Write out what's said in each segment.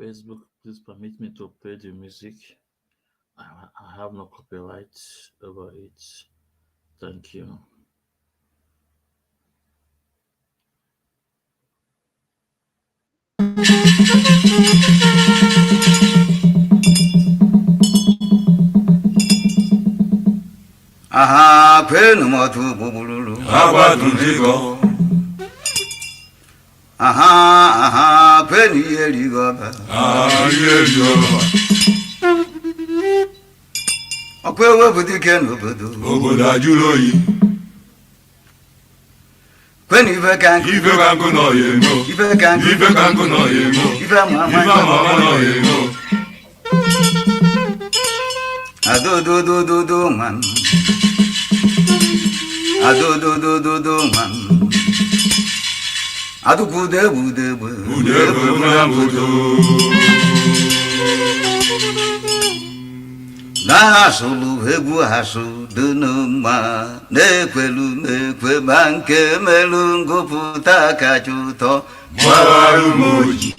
Facebook, please permit me to play the music. I have no copyright over it. Thank you. Aha, kwenu motu bubululu. Ndigbo. Aha, kwenu yeligoba. Ejiofor. Okwewe budike n'obodo. Obodo ajụrụ oyi. Kwenu ife kanku. Ife kanku nọ ya emo. Ife kanku. Ife kanku nọ ya emo. Ife ama nọ ya emo. Adododododo man. Adododododo man. Adukudebudebu. Udebu na bodo. Na-asụlụ egwu asụ dị n'ụma na-ekwelu ma nke melu ngụpụta kacha ụtọ Gbawarụ m oji.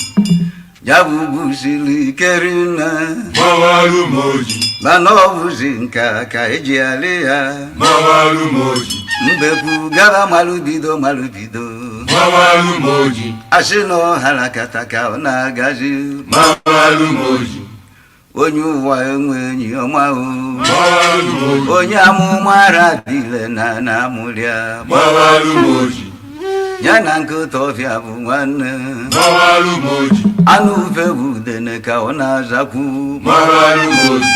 ya bụ gbusiri ike rinne Gbawarụ m oji. mana ọ bụzi nka ka eji alị ya Gbawarụ m oji. mbekwu gara malụbido Gbawarụ m oji. asị na ọhara kata ka ọ na-agazi Gbawarụ m oji. onye ụwa enwe enyi ọma Gbawarụ m oji. onye amụma radile na amụrịa Gbawarụ m oji. ya na nkịta ọfịa bụ nwanne Gbawarụ m oji. anụ ufe bụ udene ka ọ na-azakwu Gbawarụ m oji.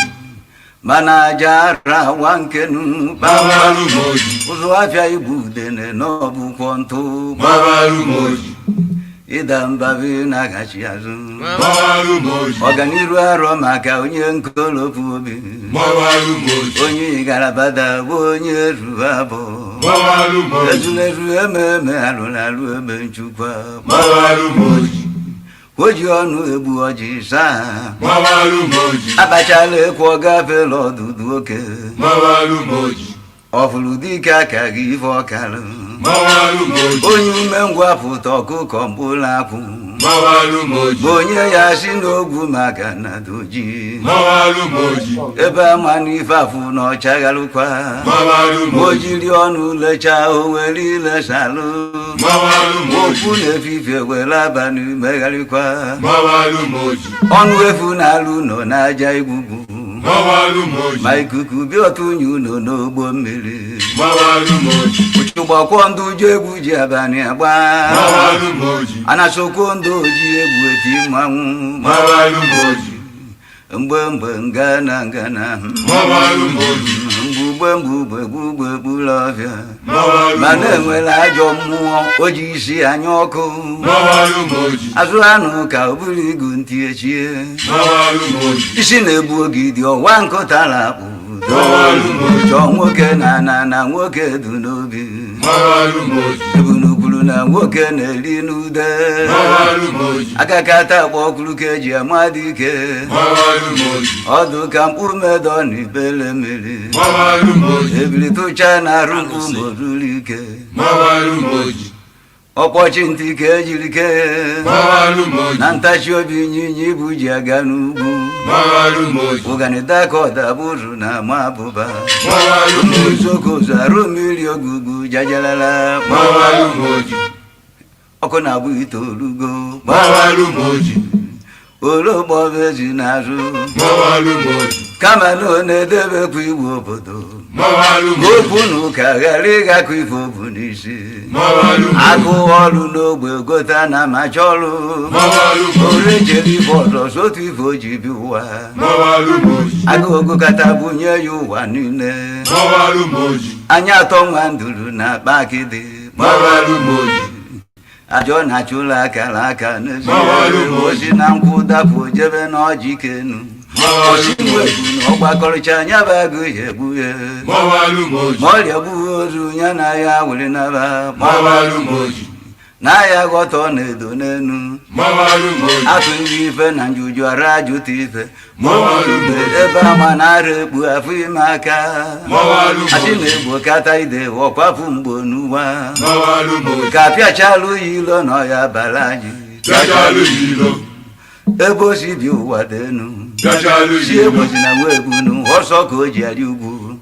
mana aja ara awa nkenu Gbawarụ m oji. ụzụ afịa ibu udene n'ọbụkwọ ntụ Gbawarụ m oji. ịda mbabi na-agachi azụ Gbawarụ m oji. ọganiru arọ maka onye nkolopu obi Gbawarụ m oji. onye igarabada bụ onye ruru abụ Gbawarụ m oji. ezulezu ememe alụlalụ ebe nchukwa Gbawarụ m oji. o ji ọnụ egbu ọjị saa Gbawarụ m oji. abachala ekwe ọ gafela ọdụdụ oke Gbawarụ m oji. ọfụrụ dike aka gị ife ọkarụ Gbawarụ m oji. onye umengwụ apụta ọkụkọ mkpụrụ akwụ Gbawarụ m oji. bụ onye ya si n'ogwu maka na doji Gbawarụ m oji. ebe ama n'ife afụ na ọchagharụkwa Gbawarụ m o oji. jiri ọnụ lechaa o were ilesalụ Gbawarụ m oji. okwu na-efifie were abalị megharịkwa Gbawarụ m oji. ọnụ efu na-alụ nọ n'aja igwugwu Gbawarụ m oji. ma ikuku bịa ọtụnye ụlọ n'ogbo mmiri Gbawarụ m oji. ụgbọkwọ ndị uju egwu ji abalị agba Gbawarụ m oji. anasokwo ndị oji egwu eti mmanwụ Gbawarụ m oji. mgbe ngana Gbawarụ m oji. mgbugbe gburu ọfịa Gbawarụ m mana oji. enwere ajọ mmụọ o ji isi anya ọkụ Gbawarụ m oji. azụ anụ ka o buru igu ntị echie Gbawarụ m oji. isi na-egbu ogidi ọwa nkụtara akpụ Gbawarụ m oji. chọọ nwoke na nwoke du n'obi Gbawarụ m oji. ebunukwuru na nwoke na-eri n'ude Gbawarụ m oji. akakata akpọ ọkụrụ ka eji ama dike Gbawarụ m oji. ọdụ ka mkpu medọ na ibele mmiri Gbawarụ m oji. ebili tụcha na arụ mkpu ma o ruru ike Gbawarụ m oji. ọkpọchi ntị ka ejiri kee Gbawarụ m oji. na ntachi obi ịnyịnya ibu ji aga n'ugwu Gbawarụ m oji. ụganida ka ọdabụrụ na ama abụba Gbawarụ m oji. uzokozu arụ mmiri ogugu jajalala Gbawarụ m oji. ọkụ na-agbụ itoolugo Gbawarụ m oji. ologbobe ezi n'azụ Gbawarụ m oji. kama na ọ na-edebekwa igwe obodo Gbawarụ m ka oji. okwu na ụka ghara ịgakọ ife obu n'isi Gbawarụ m oji. agụ ọrụ n'ogbe gota na amacha ọrụ Gbawarụ m oji. ore jere ife ọzọ sotu ife o ji bi ụwa Gbawarụ m oji. agụ ogokata bunye ya ụwa niile Gbawarụ m oji. anya atọ nwa nduru na akpa akịdị Gbawarụ m oji. ajọ na-achụla akara aka n'ezi Gbawarụ m oji. osi na nkwụ dapụ jebe n'ọjị kenu Gbawarụ m oji. na ọgbakọrịcha anya bụ agụ ya egbu ya Gbawarụ m oji. ma ọrịa gbughị ozu ya na ya were naba Gbawarụ m oji. na ya ghọta ọ na-edo n'enu Gbawarụ m oji. atụ ndị ife na njuju ara ajụta ife Gbawarụ m oji. ebe ama na-ara ekpu afọ ime aka Gbawarụ m asị oji. na-egbo kata ide ọkwapụ mgbo n'ụwa Gbawarụ m oji. ka apịachalụ ya ilo na ọya bara anyị Pịachalụ ya ilo. ebo si bi ụwa denu si egbochi na nwa ebunu ọsọ ka o ji arị ugwu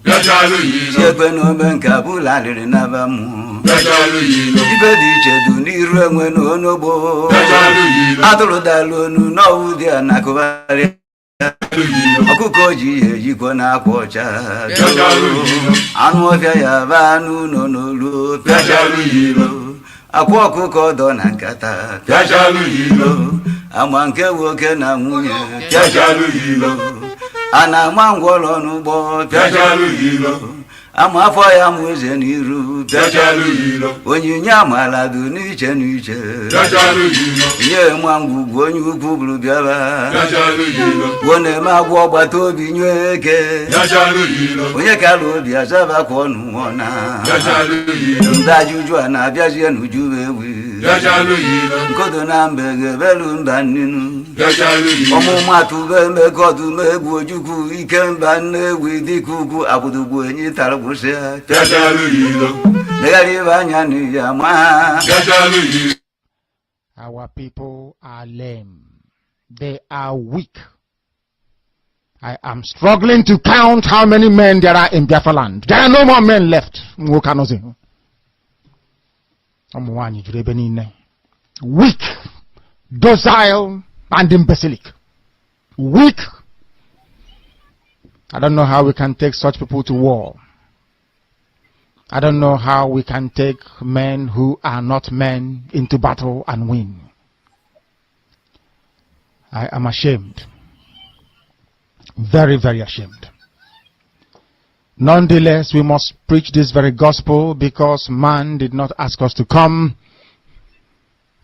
si ekwe na ome nke abụla rịrị n'aba mmụọ ibe dị iche du n'iru enwe na onogbo atụrụ dalụ onu n'ọwụ dị a na-akụgharị ọkụkọ ji ihe ejikwa n'akwa ọcha anụ ọfịa ya ba anụ ụlọ n'olu pịachalụ ya ilo akwa ọkụkọ ọdọ na nkata pịachalụ ya ilo ama nke nwoke na nwunye pịachalụ ya ilo a na-ama ngwọrọ n'ụgbọ pịachalụ ya ilo ama afọ ya mụ eze n'iru pịachalụ ya ilo onyinye amala dị n'iche n'iche nye nwa ngwugwu onye ukwu bụrụ bịaba gwo na-eme agwọ ọgbata obi nye eke onye kara obi azabakwa ọnụ nwụọna ndị ajụjụ a na-abịazie n'uju ewi nkodo na mbe ga-ebelu mba nninu ọmụmatụ be emekọdụm egwu ojukwu ike mba nne ewi dịka ugwu agbụdogbu enyi tara gbụsịa legharị ibe anya n'iyi ama ha. Our people are lame. They are weak. I am struggling to count how many men there are in Biafra land. There are no more men left. Weak, docile, and imbecilic. Weak. I don't know how we can take such people to war. I don't know how we can take men who are not men into battle and win. I am ashamed. Very, very ashamed. Nonetheless, we must preach this very gospel because man did not ask us to come.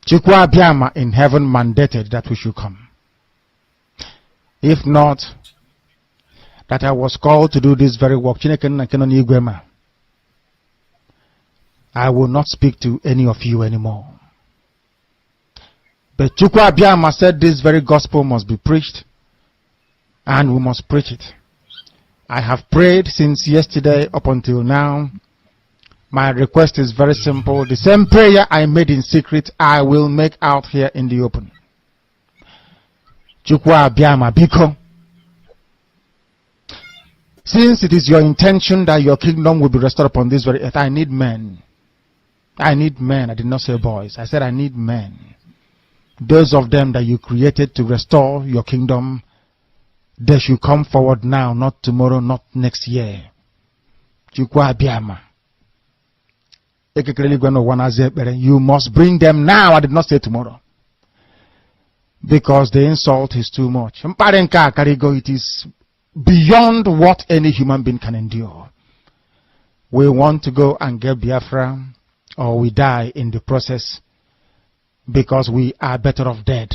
Chukwu Abiyama in heaven mandated that we should come. If not, that I was called to do this very work, I will not speak to any of you anymore. But Chukwu Abiyama said this very gospel must be preached, and we must preach it. I have prayed since yesterday up until now. My request is very simple. The same prayer I made in secret, I will make out here in the open. Chukwu Abiyama biko. Since it is your intention that your kingdom will be restored upon this very earth, I need men. I need men. I did not say boys. I said I need men. Those of them that you created to restore your kingdom, they should come forward now, not tomorrow, not next year. Chukwu Abiyama. You must bring them now. I did not say tomorrow. Because the insult is too much. It is beyond what any human being can endure. We want to go and get Biafra, or we die in the process, because we are better off dead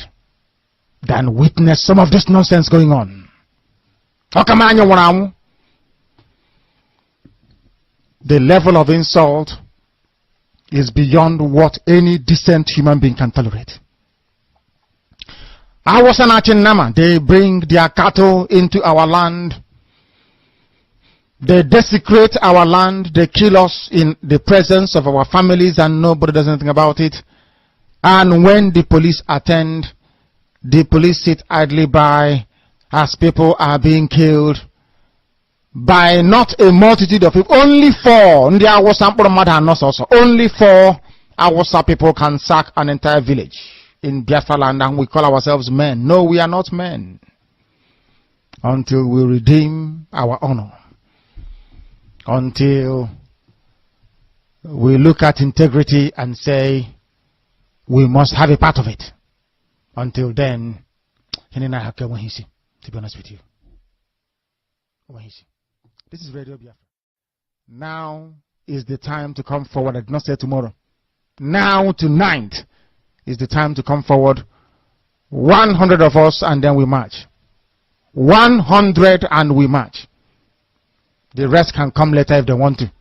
than witness some of this nonsense going on. The level of insult is beyond what any decent human being can tolerate. They bring their cattle into our land. They desecrate our land. They kill us in the presence of our families and nobody does anything about it. And when the police attend, the police sit idly by as people are being killed by not a multitude of people. Only 4. Only 4 Awasa people can sack an entire village in Biafra land, and we call ourselves men. No, we are not men. Until we redeem our honor. Until we look at integrity and say, we must have a part of it. Until then, to be honest with you. This is Radio Biafra. Now is the time to come forward. I did not say tomorrow. Now, tonight, is the time to come forward. 100 of us, and then we march. 100 and we march. The rest can come later if they want to.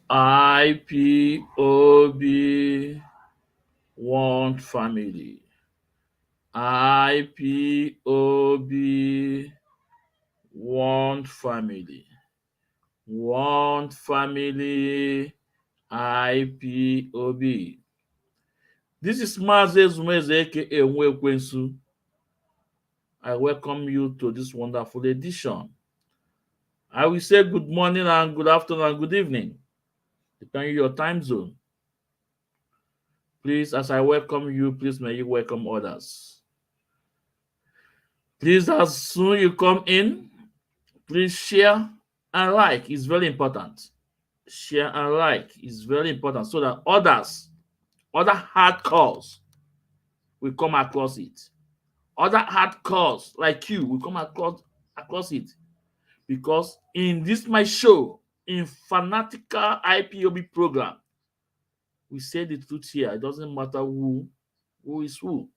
IPOB one family. IPOB one family. One family. IPOB. This is Maazị Ezumeze aka Nwekwensu. I welcome you to this wonderful edition. I will say good morning and good afternoon and good evening, depending on your time zone. Please, as I welcome you, please may you welcome others. Please, as soon as you come in, please share and like. It's very important. Share and like is very important so that other hardcores will come across it. Other hardcores like you will come across it. Because in this my show, in Fanatical IPOB program, we say the truth here. It doesn't matter who is who.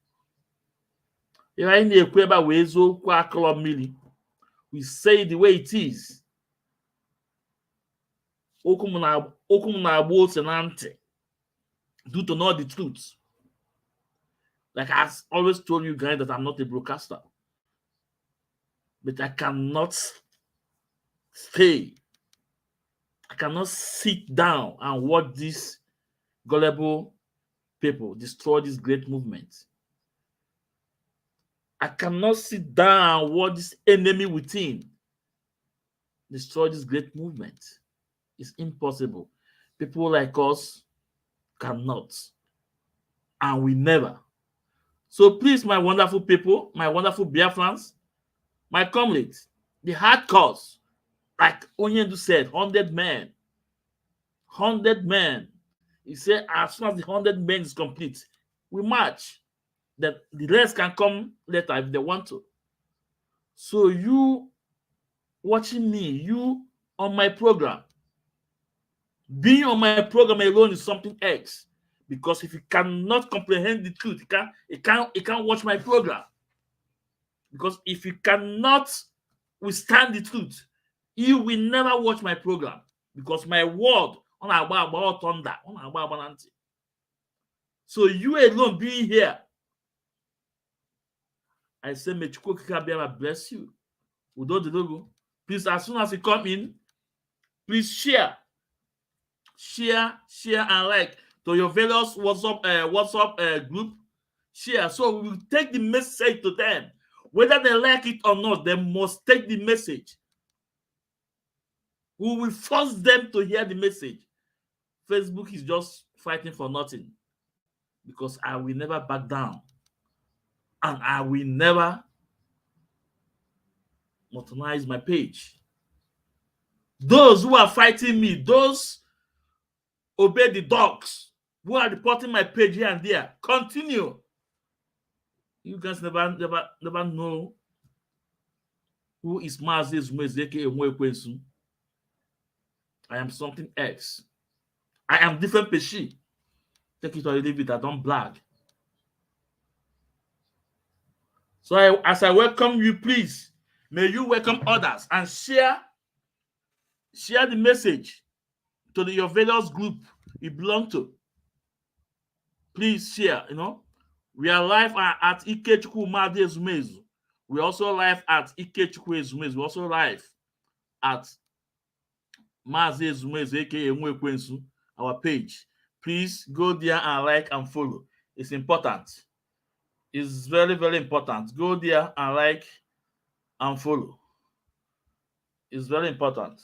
We say it the way it is. Do to know the truth. Like I always told you guys that I'm not a broadcaster. But I cannot stay. I cannot sit down and watch these gullible people destroy this great movement. I cannot sit down and watch this enemy within destroy this great movement. It's impossible. People like us cannot. And we never. So please, my wonderful people, my wonderful Biafrans, my comrades, the hardcores, like Onyendu said, 100 men. 100 men. He said, as soon as the 100 men is complete, we march. Then the rest can come later if they want to. So you watching me, you on my program, being on my program alone is something else. Because if you cannot comprehend the truth, you can't watch my program. Because if you cannot withstand the truth, you will never watch my program. Because my word on about thunder, on about. So you alone being here, I say, may Chukwu bless you. Without the logo, please, as soon as you come in, please share, and like to your various WhatsApp group. Share, so we will take the message to them, whether they like it or not. They must take the message. We will force them to hear the message. Facebook is just fighting for nothing, because I will never back down, and I will never modernize my page. Those who are fighting me, those obey the dogs who are reporting my page here and there, continue. You guys never know who is Maazị Ezumeze aka Nwekwensu. I am something else. I am different peshi. Take it or leave it. I don't brag. So as I welcome you, please, may you welcome others and share the message to your various group you belong to. Please share, We are live at Ikechukwu Maazị Ezumeze. We also live at Ikechukwu Ezumeze. We also live at Maazị Ezumeze aka Nwekwensu, our page. Please go there and like and follow. It's important. It's very, very important. Go there and like and follow. It's very important.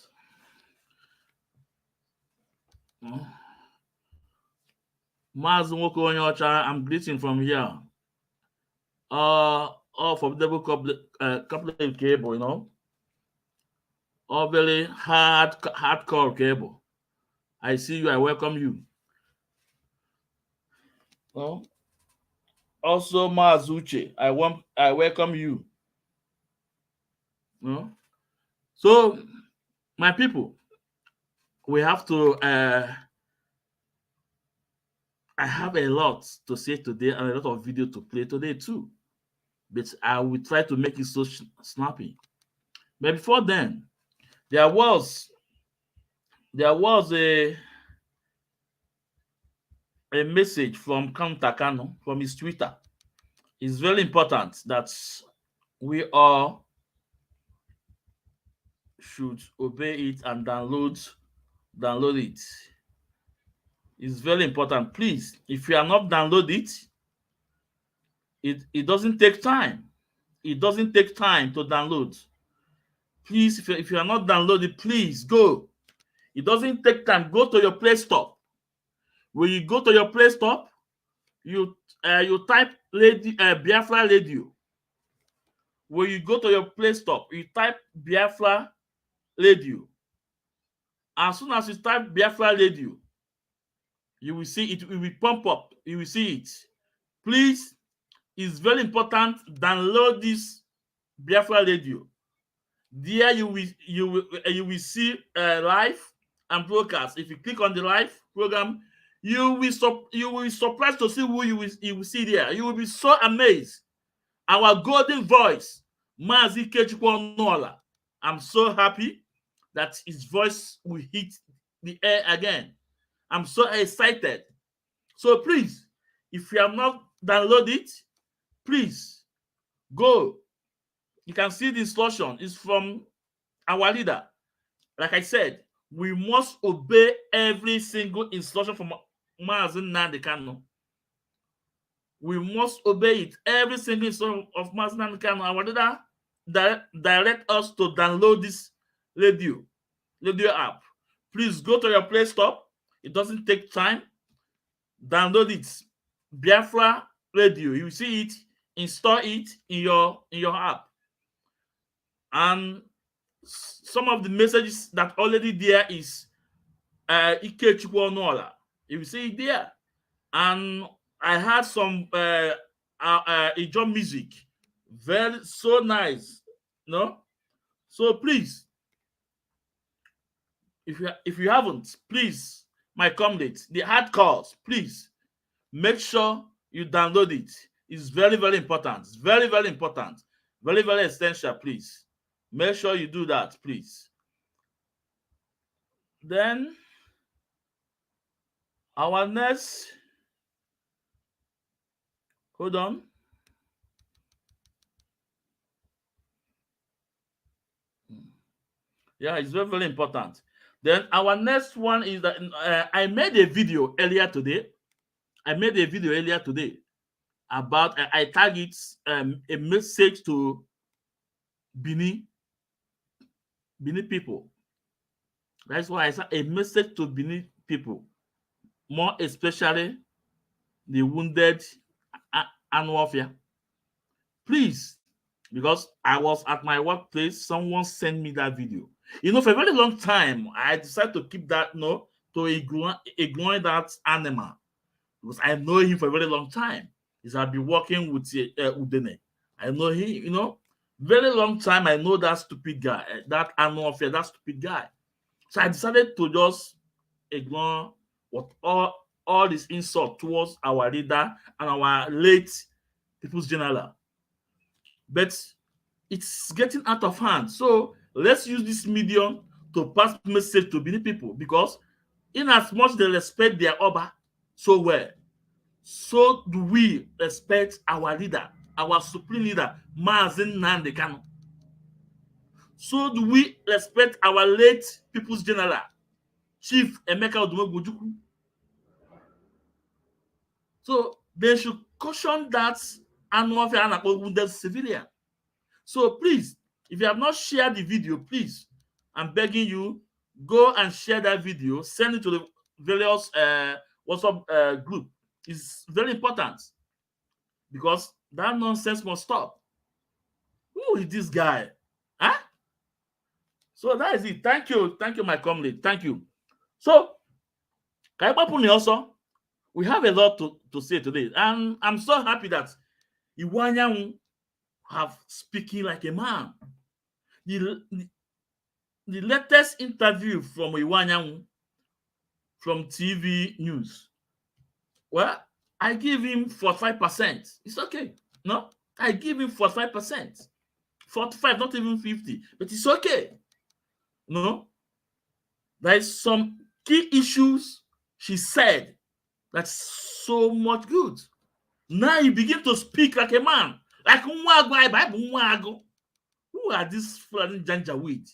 Maazị Nwoke Onye Ọcha, I'm greeting from here. All formidable couple cable, all very hardcore cable. I see you. I welcome you. Also, Mazuche, I welcome you. So, my people, we have to. I have a lot to say today and a lot of video to play today too, but I will try to make it so snappy. But before then, there was a a message from Kantakano from his Twitter. It's very important that we all should obey it and download it. It's very important. Please, if you are not download it doesn't take time. It doesn't take time to download. Please, if you are not downloaded, please go. It doesn't take time. Go to your Play Store. When you go to your Play Store, you type Biafra Radio. When you go to your Play Store, you type Biafra Radio. As soon as you type Biafra Radio, you will see it will pump up. You will see it. Please, it's very important. Download this Biafra Radio. There you will see live and broadcast. If you click on the live program, you will be surprised to see who you will see there. You will be so amazed. Our golden voice, Mazi Kechukwu Onuola. I'm so happy that his voice will hit the air again. I'm so excited. So please, if you have not downloaded it, please go. You can see the instruction is from our leader. Like I said, we must obey every single instruction from Mazi Nnamdi Kanu. We must obey it. Every single instruction of Mazi Nnamdi Kanu. Our leader direct us to download this radio app. Please go to your Play Store. It doesn't take time. Download it. Biafra Radio. You see it. Install it in your app. And some of the messages that already there is Ikechukwu Onuola. You will see it there. And I had some Ejiofor music. So nice. No? So please, if you haven't, please, my comrades, the hardcores, please make sure you download it. It's very, very important. It's very, very important. Very, very essential, please. Make sure you do that, please. Then our next, hold on. Yeah, it's very, very important. Then our next one is that I made a video earlier today. About I target a message to Bini people. That's why I said a message to Bini people, more especially the wounded and warfare. Please, because I was at my workplace, someone sent me that video. You know, for a very long time, I decided to keep that, to ignore that animal. Because I know him for a very long time. I've been working with Udene. I know him, very long time. I know that stupid guy, that animal warfare, that stupid guy. So I decided to just ignore what all this insult towards our leader and our late People's General. But it's getting out of hand. So let's use this medium to pass message to many people, because in as much they respect their Oba so well, so do we respect our leader, our supreme leader, Mazi Nnamdi Kanu. So do we respect our late People's General, Chief Emeka Odumegwu. So they should caution that animal warfare and wounded civilian. So please, if you have not shared the video, please, I'm begging you, go and share that video. Send it to the various WhatsApp group. It's very important, because that nonsense must stop. Who is this guy? Huh? So that is it. Thank you, my comrade. Thank you. So, also, we have a lot to say today, and I'm so happy that Ifeanyi have speaking like a man. The latest interview from Ifeanyi from TV News, well, I give him 45%. It's okay. No, I give him 45%. 45, not even 50, but it's okay. No, there is some key issues she said That's so much good. Now you begin to speak like a man. Like who are these Fulani Janjaweed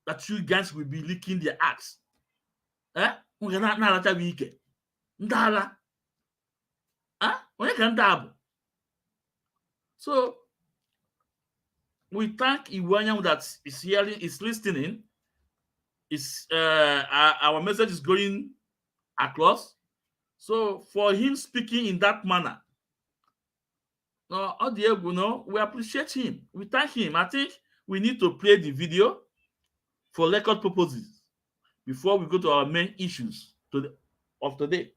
that you guys will be licking their axe? Eh? Ndala. So we thank Ifeanyi that is hearing, is listening. Our message is going across. So for him speaking in that manner, we appreciate him. We thank him. I think we need to play the video for record purposes before we go to our main issues of today.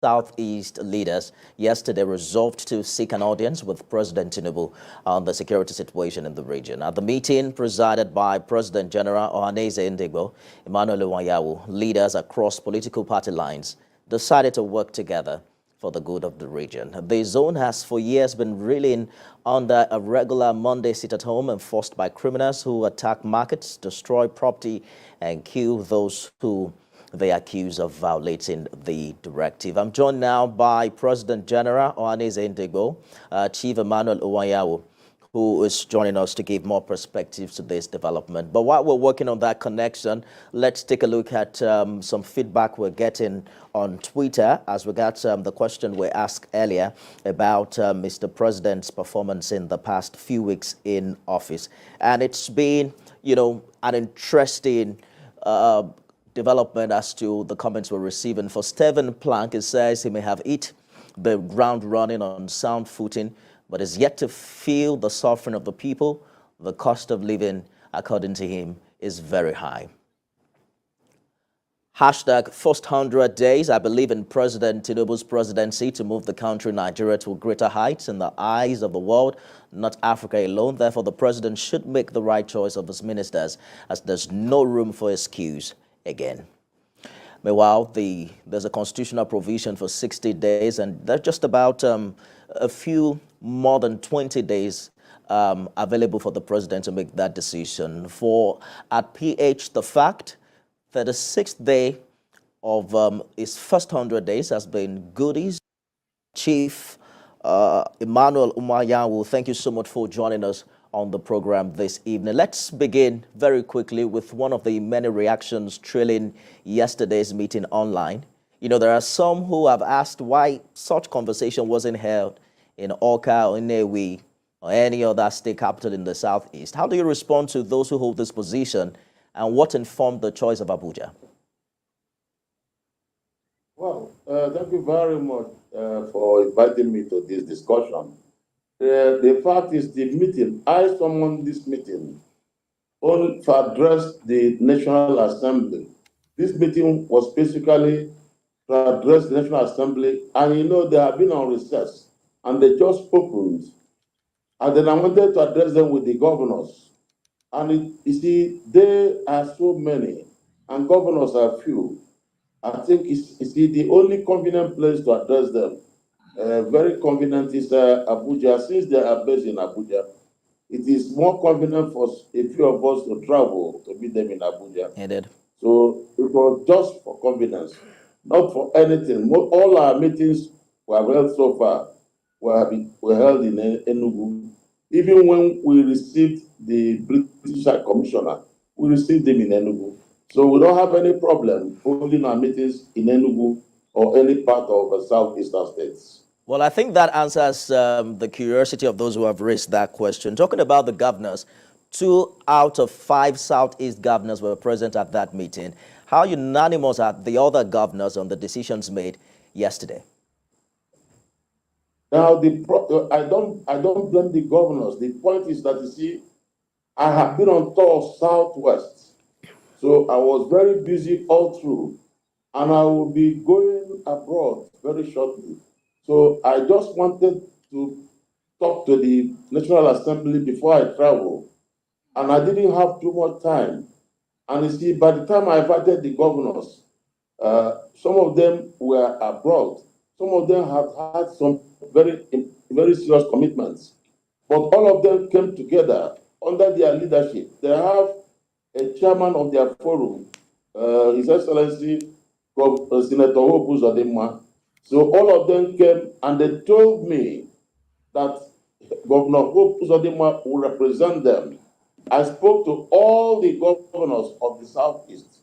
Southeast leaders yesterday resolved to seek an audience with President Tinubu on the security situation in the region. At the meeting presided by President General Ohanaeze Ndigbo, Ifeanyi, leaders across political party lines decided to work together for the good of the region. The zone has for years been reeling under a regular Monday sit-at-home enforced by criminals who attack markets, destroy property, and kill those who they accuse of violating the directive. I'm joined now by President General Ohanaeze Ndigbo, Chief Emmanuel Iwoyawu, who is joining us to give more perspective to this development. But while we're working on that connection, let's take a look at some feedback we're getting on Twitter as we got the question we asked earlier about Mr. President's performance in the past few weeks in office. And it's been, an interesting development as to the comments we're receiving. For Stephen Plank, it says he may have hit the ground running on sound footing, but is yet to feel the suffering of the people. The cost of living, according to him, is very high. Hashtag first 100 days. I believe in President Tinubu's presidency to move the country, Nigeria, to greater heights in the eyes of the world, not Africa alone. Therefore, the president should make the right choice of his ministers, as there's no room for excuse again. Meanwhile, there's a constitutional provision for 60 days, and there's just about a few more than 20 days available for the president to make that decision. For at PH, the fact that the 6th day of his first 100 days has been goodies. Chief Emmanuel Iwoyawu, thank you so much for joining us on the program this evening. Let's begin very quickly with one of the many reactions trailing yesterday's meeting online. There are some who have asked why such conversation wasn't held in Awka or Nnewi or any other state capital in the southeast. How do you respond to those who hold this position, and what informed the choice of Abuja? Well, thank you very much for inviting me to this discussion. The fact is, the meeting, I summoned this meeting only to address the National Assembly. This meeting was basically to address the National Assembly, and they have been on recess, and they just opened. And then I wanted to address them with the governors. And there are so many, and governors are few. I think the only convenient place to address them. Very convenient is Abuja. Since they are based in Abuja, it is more convenient for a few of us to travel to meet them in Abuja. Indeed. So it was just for convenience, not for anything. All our meetings we have held so far were held in Enugu. Even when we received the British High Commissioner, we received them in Enugu. So we don't have any problem holding our meetings in Enugu or any part of the southeastern states. Well, I think that answers the curiosity of those who have raised that question. Talking about the governors, 2 out of 5 Southeast governors were present at that meeting. How unanimous are the other governors on the decisions made yesterday? Now, I don't blame the governors. The point is that, I have been on tour Southwest, so I was very busy all through, and I will be going abroad very shortly. So I just wanted to talk to the National Assembly before I travel, and I didn't have too much time. And by the time I invited the governors, some of them were abroad. Some of them have had some very, very serious commitments. But all of them came together under their leadership. They have a chairman of their forum, His Excellency Senator Hope Uzodinma. So all of them came and they told me that Governor Hope Uzodinma will represent them. I spoke to all the governors of the Southeast.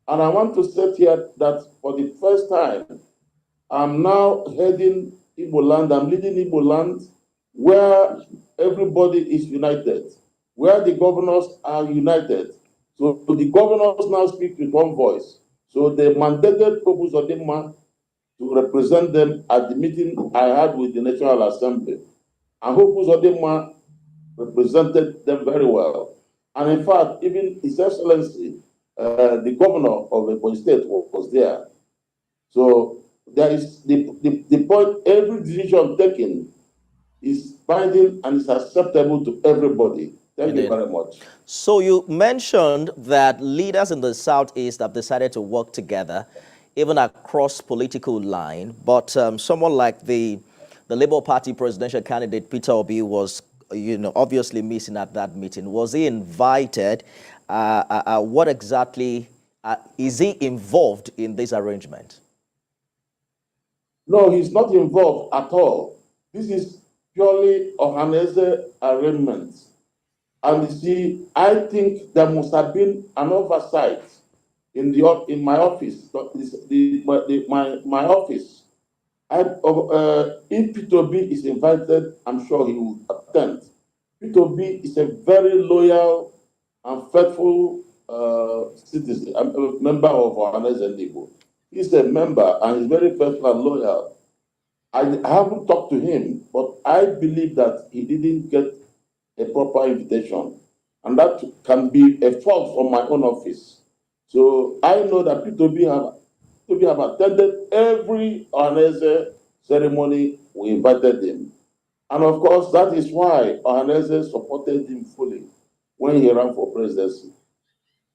And I want to state here that for the first time, I'm now heading Igbo land, I'm leading Igbo land where everybody is united, where the governors are united. So the governors now speak with one voice. So they mandated Hope Uzodinma to represent them at the meeting I had with the National Assembly. And Hope Uzodinma represented them very well. And in fact, even His Excellency, the governor of Ebonyi State was there. So there is the point, every decision taken is binding and is acceptable to everybody. Thank you very much. So you mentioned that leaders in the Southeast have decided to work together, even across political line. But someone like the Labour Party presidential candidate Peter Obi was, obviously missing at that meeting. Was he invited? What exactly is he involved in this arrangement? No, he's not involved at all. This is purely Ohanaeze arrangement. And you see, I think there must have been an oversight in my office. My office. If Peter Obi is invited, I'm sure he will attend. Peter Obi is a very loyal and faithful citizen, a member of Ohanaeze Ndigbo. He's a member and he's very faithful and loyal. I haven't talked to him, but I believe that he didn't get a proper invitation. And that can be a fault from my own office. So I know that Peter have attended every Ohanaeze ceremony we invited him. And of course, that is why Ohanaeze supported him fully when he ran for presidency.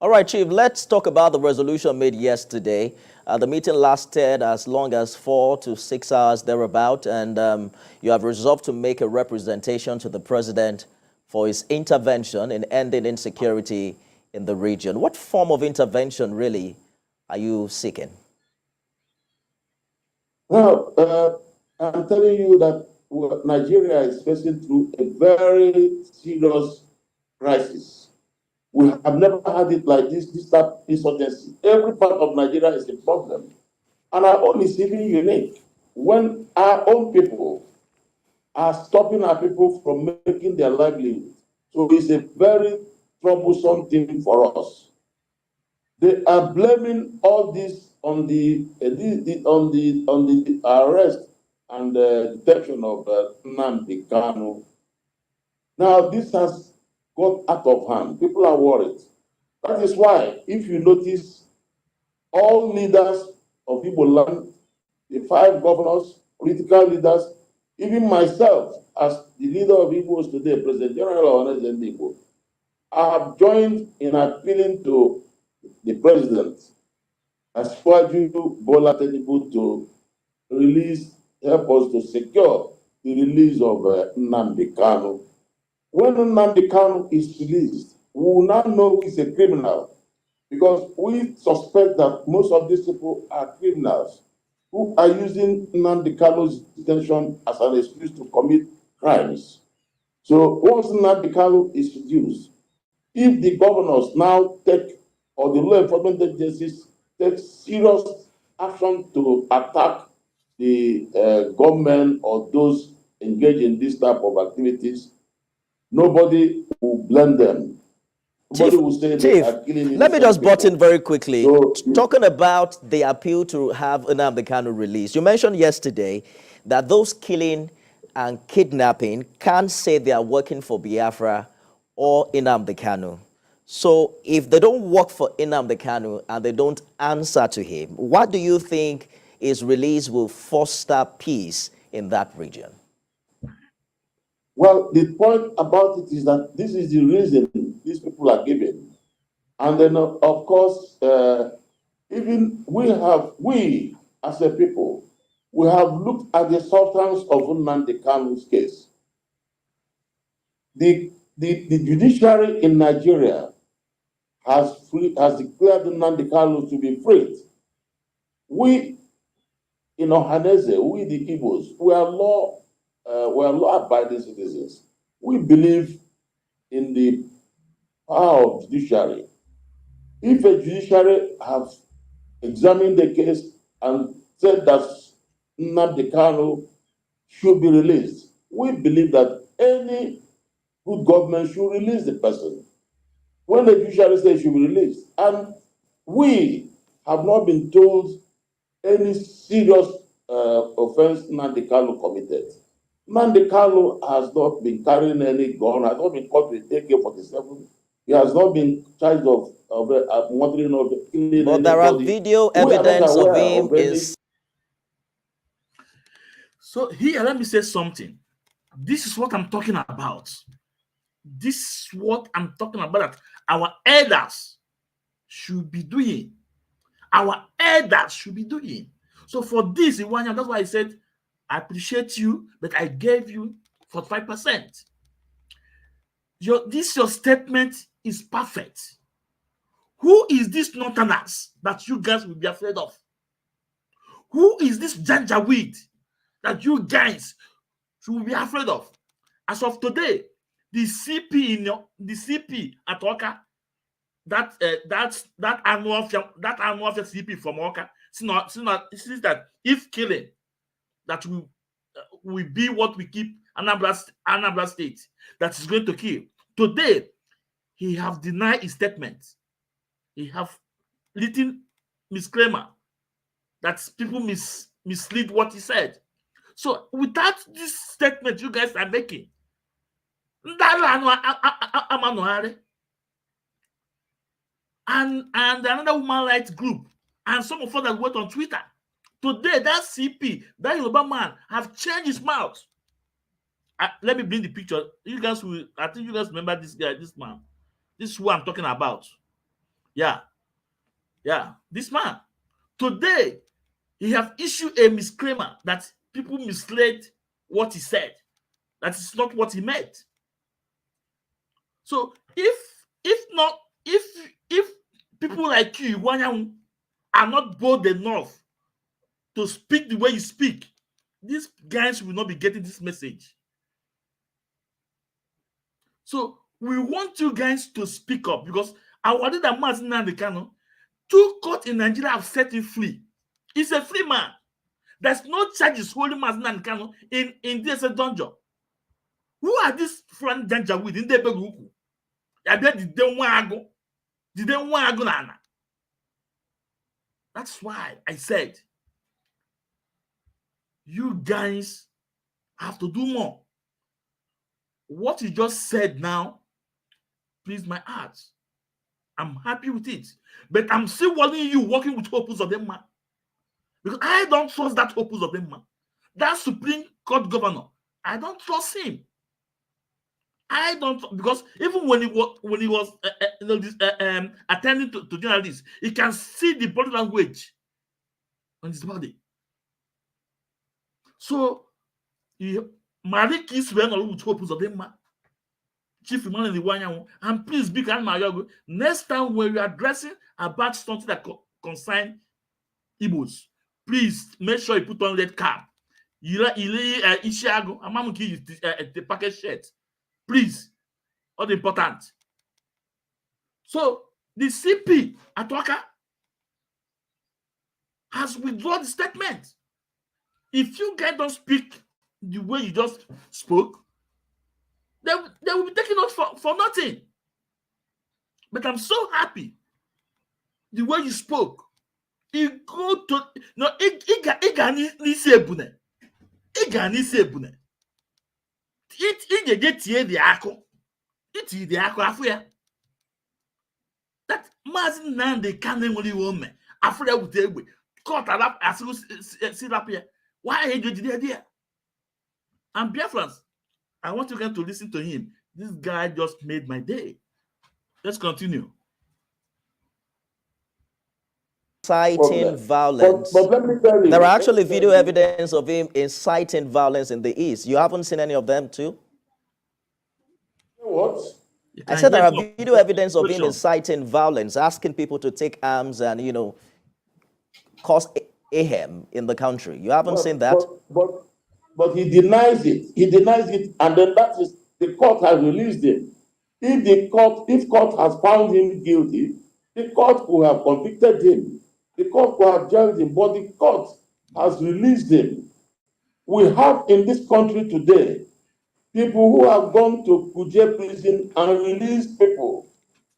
All right, Chief, let's talk about the resolution made yesterday. The meeting lasted as long as 4 to 6 hours thereabout, and you have resolved to make a representation to the president for his intervention in ending insecurity in the region. What form of intervention really are you seeking? Well, I'm telling you that Nigeria is facing through a very serious crisis. We have never had it like this type of insurgency. Every part of Nigeria is a problem. And our own is even unique. When our own people are stopping our people from making their livelihood. So it's a very troublesome thing for us. They are blaming all this on the arrest and detention of Nnamdi Kanu. Now this has got out of hand. People are worried. That is why, if you notice, all leaders of Igbo land, the 5 governors, political leaders, even myself as the leader of Igbos today, President General Ohanaeze Ndigbo, I have joined in appealing to the president as Asiwaju Bola Tinubu to help us to secure the release of Nnamdi Kanu. When Nnamdi Kanu is released, we will now know who is a criminal, because we suspect that most of these people are criminals who are using Nnamdi Kanu's detention as an excuse to commit crimes. So once Nnamdi Kanu is reduced, if the governors now take, or the law enforcement agencies take serious action to attack the government or those engaged in this type of activities, nobody will blame them. Chief, let me just butt in very quickly. So, talking about the appeal to have Nnamdi Kanu released, you mentioned yesterday that those killing and kidnapping can't say they are working for Biafra or Nnamdi Kanu. So if they don't work for Nnamdi Kanu and they don't answer to him, what do you think his release will foster peace in that region? Well, the point about it is that this is the reason these people are giving. And then, of course, even we as a people, we have looked at the substance of Nnamdi Kanu's case. The judiciary in Nigeria has declared Ndigbo to be freed. We in Ohanaeze, we the Igbos, we are law-abiding citizens. We believe in the power of judiciary. If a judiciary have examined the case and said that Ndigbo should be released, we believe that any good government should release the person. When the judiciary says he should be released, and we have not been told any serious offense Ndigbo committed. Ndigbo has not been carrying any gun, has not been caught with AK-47. He has not been charged of murdering or killing But there are video evidence of him is. So here, let me say something. This is what I'm talking about. This is what I'm talking about that our elders should be doing. Our elders should be doing. So for this, Ifeanyi, that's why I said, I appreciate you, but I gave you 45%. Your statement is perfect. Who is this northerners that you guys will be afraid of? Who is this janjaweed that you guys should be afraid of? As of today, the CP at Oka, that annual CP from Oka, since that if killing, that will be what we keep Anambra State, that is going to kill. Today, he have denied his statement. He have written disclaimer that people mislead what he said. So without this statement you guys are making, and another human rights group, and some of us that went on Twitter. Today, that CP, that Yoruba man, have changed his mouth. Let me bring the picture. You guys will, I think you guys remember this guy, this man. This is who I'm talking about. Yeah, this man. Today, he have issued a disclaimer that people misled what he said. That is not what he meant. So if people like you, Ifeanyi, are not bold enough to speak the way you speak, these guys will not be getting this message. So we want you guys to speak up, because our leader Ndigbo, 2 courts in Nigeria have set him free. He's a free man. There's no charges holding Ndigbo in this dungeon. Who are these friend danger with in the Beguku? Did they want to go? That's why I said you guys have to do more. What you just said now pleased my heart. I'm happy with it. But I'm still warning you working with Opus of them man. Because I don't trust that Opus of them man. That Supreme Court governor, I don't trust him. I don't, because even when he was attending to journalists, he can see the body language on his body. So Marik is when all with Opus of them man. Chief Emmanuel Ifeanyi, and please be kind, my next time when we are addressing about something that concern Igbos, please make sure you put on red cap. Ishiago, Amamuki, the package shirt. Please, all important. So the CP Atwaka has withdrawn the statement. If you guys don't speak the way you just spoke, they will be taking us for nothing. But I'm so happy the way you spoke. You go to no that Mazin Nande can only woman after with the caught up as you sit up here. Why did you do the idea? And Biafrans, I want you guys to listen to him. This guy just made my day. Let's continue. Inciting violence. But let me tell you, there are actually video evidence of him inciting violence in the East. You haven't seen any of them too? What? I said there are video evidence of him inciting violence, asking people to take arms and, you know, cause mayhem in the country. You haven't seen that? But he denies it. He denies it, and then that is the court has released him. If court has found him guilty, the court could have convicted him. The court could have jailed him, but the court has released him. We have in this country today people who have gone to Kuje prison and released people.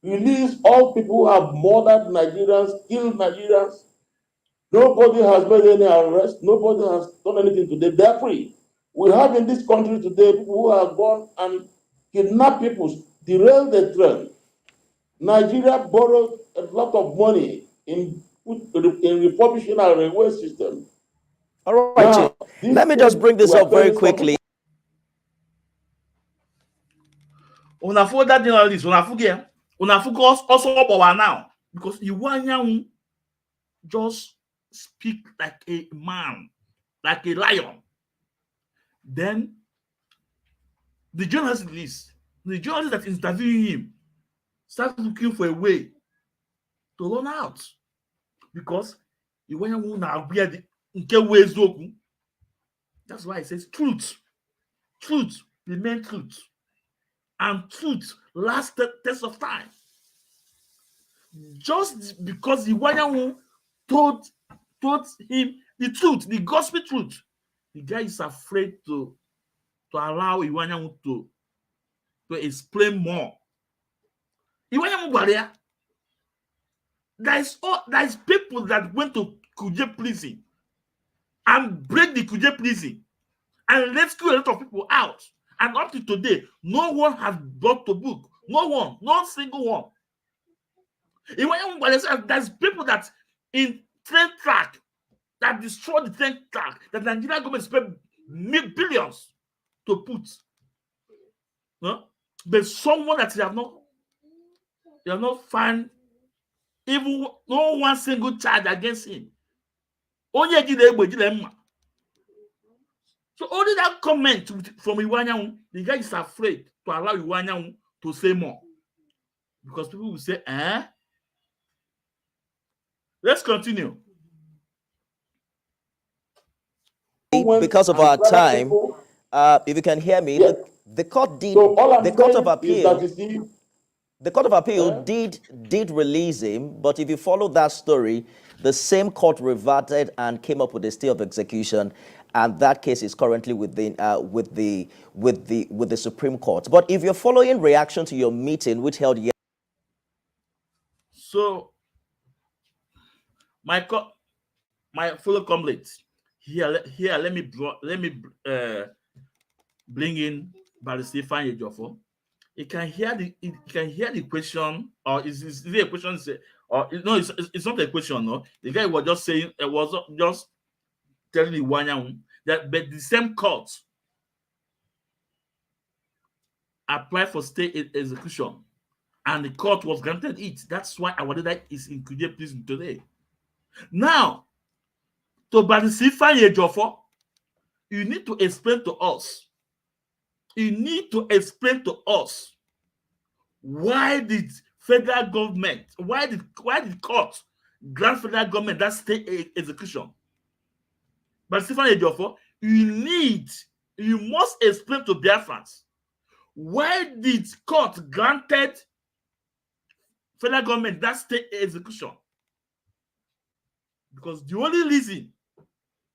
Release all people who have murdered Nigerians, killed Nigerians. Nobody has made any arrest. Nobody has done anything today. They're free. We have in this country today people who have gone and kidnapped people, derailed the train. Nigeria borrowed a lot of money in refurbishing our railway system. All right, now, let me just bring this up very quickly. Una for that journalist, una focus also about now because Ifeanyi just speak like a man, like a lion. Then the journalist that interviewing him start looking for a way to run out because Ifeanyi na wear the nke ways oku. That's why it says truth, the main truth, and truth last test of time. Just because Ifeanyi told him the truth, the gospel truth, the guy is afraid to allow Ifeanyi to explain more. Ifeanyi there is people that went to Kuje prison and break the Kuje prison and rescue a lot of people out. And up to today, no one has brought to book. No one, not single one. There's people that in train track that destroy the train track that the Nigerian government spent billions to put. No? But someone that you have not found even no one single charge against him. So only that comment from Ifeanyi, the guy is afraid to allow Ifeanyi to say more. Because people will say, Let's continue. Because of our time, if you can hear me, yes. The Court of Appeal did release him, but if you follow that story, the same court reverted and came up with a stay of execution, and that case is currently with the Supreme Court. But if you're following reaction to your meeting, which held yesterday, so my fellow comrades here, let me bring in Barrister Ifeanyi Ejiofor. You can hear the question, or is it a question? Or no, it's not a question. No, the guy was just saying, it was just telling Ifeanyi that, but the same court applied for stay execution, and the court was granted it. That's why our leader is in Kuje prison today. Now, to Barrister Ifeanyi Ejiofor, you need to explain to us. You need to explain to us why did federal government, why did court grant federal government that stay execution? But Ifeanyi Ejiofor, you must explain to Biafrans why did court granted federal government that stay execution? Because the only reason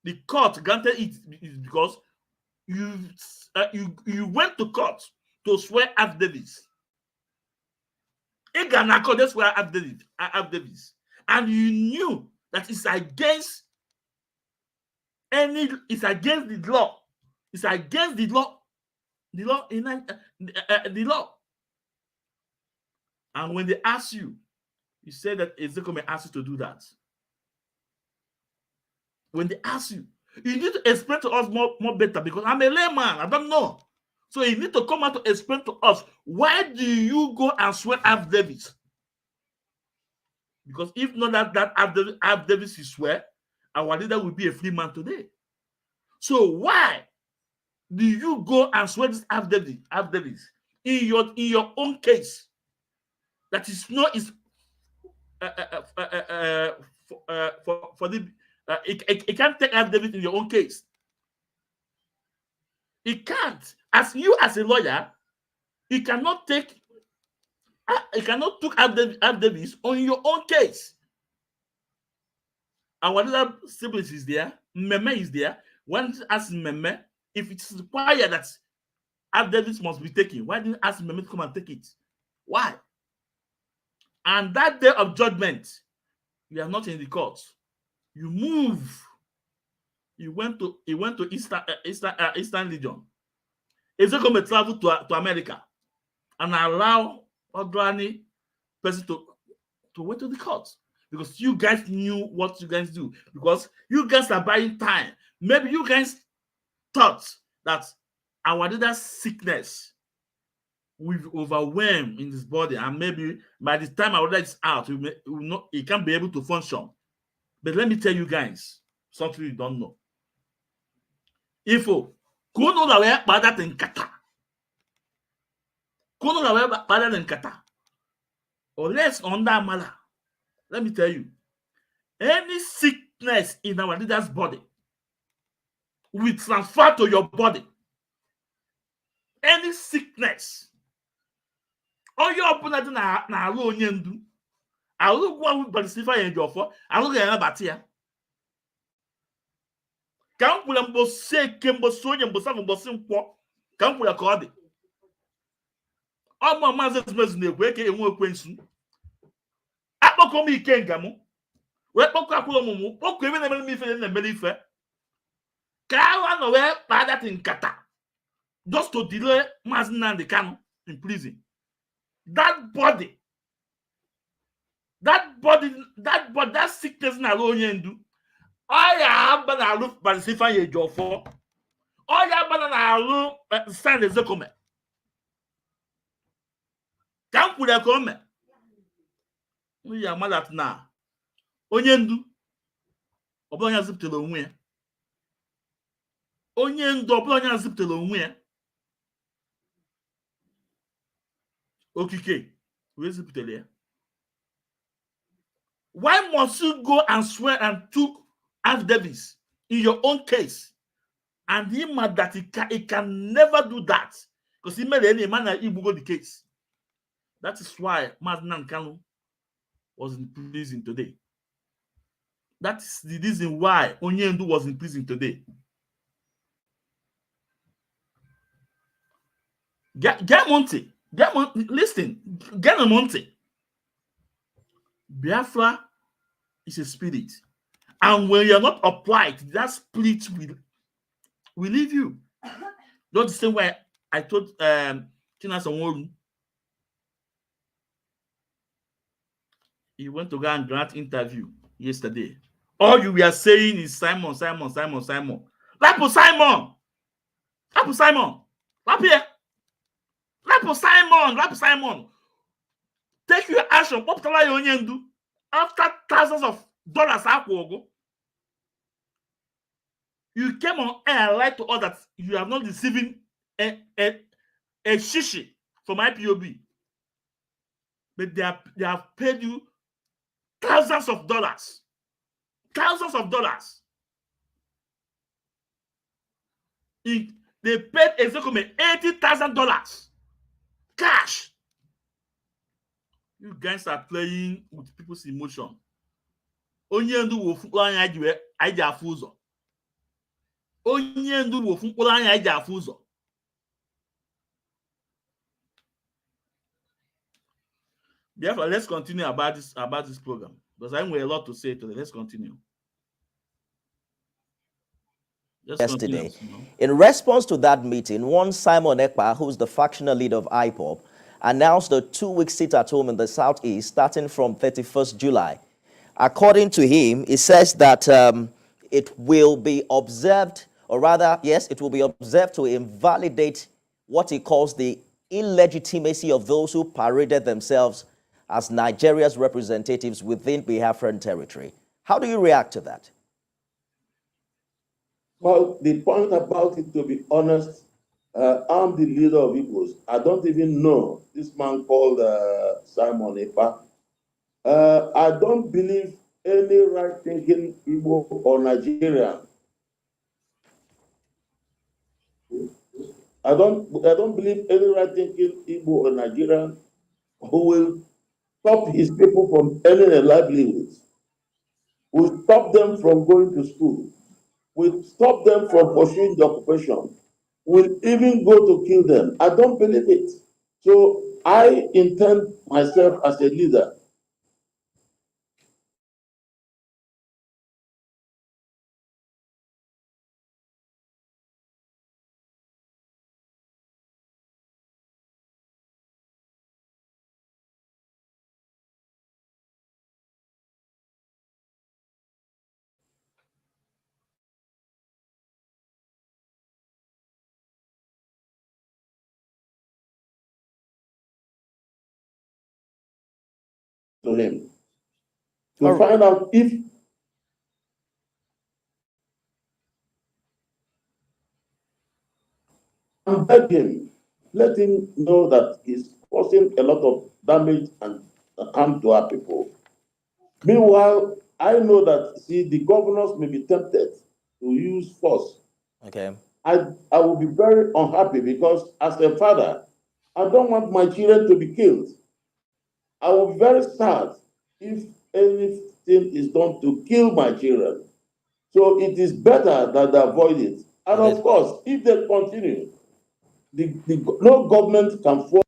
the court granted it is because you went to court to swear affidavits. That's where affidavits, and you knew that it's against the law. It's against the law. The law. And when they ask you, you say that Ezekiel may ask you to do that. When they ask you, you need to explain to us more better, because I'm a layman. I don't know. So you need to come out to explain to us, why do you go and swear affidavits? Because if not that affidavits you swear, our leader will be a free man today. So why do you go and swear these affidavits in your own case that is not is for the it can't take affidavit in your own case. It can't. As a lawyer, you cannot take affidavits on your own case. And whatever siblings is there, Meme is there. When ask Meme if it's required that affidavits must be taken, why didn't ask Meme to come and take it? Why? And that day of judgment, you are not in the court. You move. He went to Eastern Legion. Is it going to travel to America and allow ordinary person to wait to the court? Because you guys knew what you guys do. Because you guys are buying time. Maybe you guys thought that our leader's sickness will overwhelm in his body, and maybe by the time our leader is out, he can't be able to function. But let me tell you guys something you don't know. Ifo, kuno la we bada tenkata. Kuno la we bada tenkata. Or less under mala. Let me tell you, any sickness in our leader's body will transfer to your body. Any sickness. All your opponent na alu onyendu. Alu gwa wi Barrister Ejiofor. Alu ga na batia. Kampula mbose kembo sonye mbosa mbose nkwo. Kampula ka odi. Omo maze smezu na ekwe ke enwe ekwensu. Akpoko mi ikenga mu. We kpoko akulo mu. Kpoko ebe na mele ife na mele ife. Ka wa no we pa that in kata. Just to delay Mazinandi Kanu in prison. That body, that sickness na lonyendu. Oya aba na alu Barrister Ejiofor. Oya aba na alu stand ezekome. Kampu de kome. Oya malat na. Onyendu. Obonya ziptelo onwe ya. Onyendu obonya ziptelo onwe ya. Okike. Why must you go and swear and took affidavits in your own case? And he mad that he can never do that. Because he made any man that he go the case. That is why Mazinan Kanu was in prison today. That is the reason why Onyendu was in prison today. Gamonte. Listen, Gamonte. Biafra is a spirit. And when you're not upright, that spirit will leave you. Not the same way I told Tina Sanworu. He went to go and grant interview yesterday. All you were saying is Simon. Lapo Simon. Lapia. Lapo Simon. Take your action. After thousands of dollars, you came on air and lied to us that you are not receiving a shishi from IPOB. But they have paid you thousands of dollars. They paid Ezekome $80,000 cash. You guys are playing with people's emotion. Onyendu wo fukpo anya aji afu uzo. Onyendu wo fukpo anya aji afu uzo. Therefore, let's continue about this program, because I have a lot to say today. Let's continue. Yesterday, in response to that meeting, one Simon Ekpa, who's the factional leader of Ipob, announced a 2-week sit-at-home in the southeast starting from 31st July. According to him, he says that it will be observed, or rather, yes, it will be observed to invalidate what he calls the illegitimacy of those who paraded themselves as Nigeria's representatives within Biafran territory. How do you react to that? Well, the point about it, to be honest, I'm the leader of Igbos. I don't even know this man called Simon Ekpa. I don't believe any right-thinking Igbo or Nigerian. I don't believe any right-thinking Igbo or Nigerian who will stop his people from earning a livelihood, will stop them from going to school, will stop them from pursuing the occupation, will even go to kill them. I don't believe it. So I intend myself as a leader to him to find out if and beg him, let him know that he's causing a lot of damage and harm to our people. Meanwhile, I know that, see, the governors may be tempted to use force. Okay. I will be very unhappy because as a father, I don't want my children to be killed. I will be very sad if anything is done to kill my children. So it is better that they avoid it. And of course, if they continue, no government can force.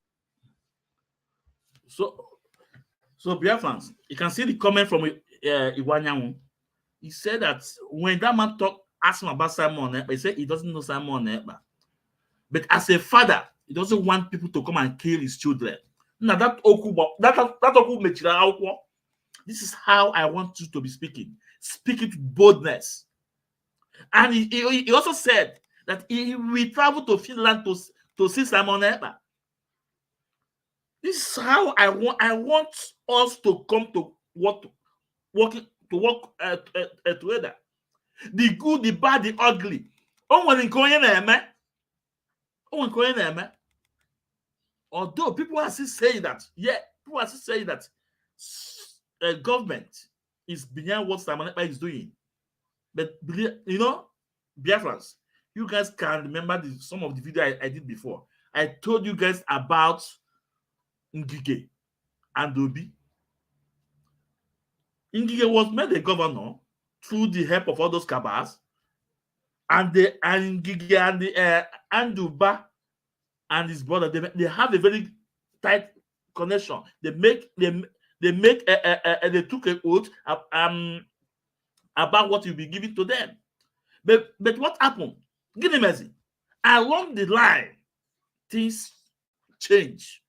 So Biafrans, you can see the comment from Ifeanyi. He said that when that man asked him about Simon Ekpa, he said he doesn't know Simon Ekpa. But as a father, he doesn't want people to come and kill his children. Now that this is how I want you to be speaking. Speak it with boldness. And he also said that he will travel to Finland to see Simon Ekpa. This is how I want us to come to work together. The good, the bad, the ugly. Although people are still saying that, people are still saying that government is behind what Simon Ekpa is doing. But Biafrans, you guys can remember some of the video I did before. I told you guys about Ngige and Obi. Ngige was made a governor through the help of all those cabals, and Ngige and the Anduba and his brother, they have a very tight connection. They took an oath about what will be given to them. But what happened? Give me mercy. Along the line, things change.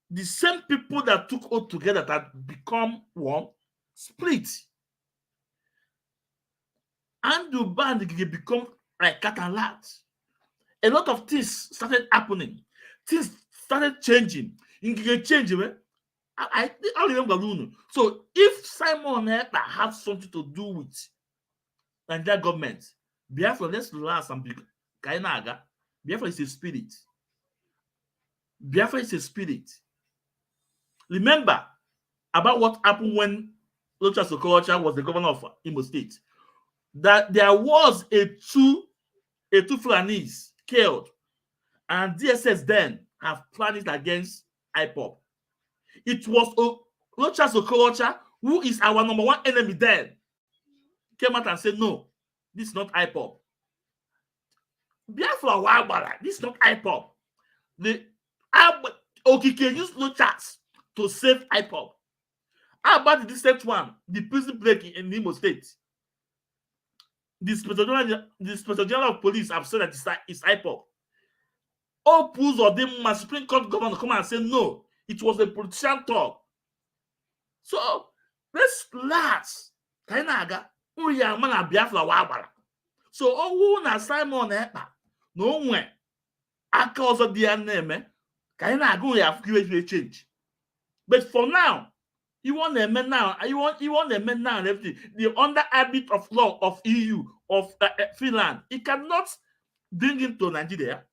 The same people that took oath together that become one split. And the band become like cat and rat. A lot of things started happening. Things started changing. I remember. So if Simon Ekpa has something to do with Nigerian government, Biafra, let's relax and be Kainaga. Biafra is a spirit. Biafra is a spirit. Remember about what happened when Locha Sokorocha was the governor of Imo State. That there was a two Fulanis killed, and DSS then have planned it against Ipob. It was Locha Sokorocha, who is our number one enemy then, came out and said, no, this is not Ipob. Biafra Wabara, this is not Ipob. Okike used Lochas to save Ipob. How about the recent one, the prison break in Imo State? The Inspector General of Police have said that it's Ipob. All pools of them, my Supreme Court governor come and say no, it was a politician talk. So let's relax. Kainaga, man Biafra Wabara. So who na Simon Ekpa? No one. Aka also their name. Kainaga we have to change. But for now, you want a man now. You want a man now and everything. The under habit of law of EU of Finland. It cannot bring him to Nigeria.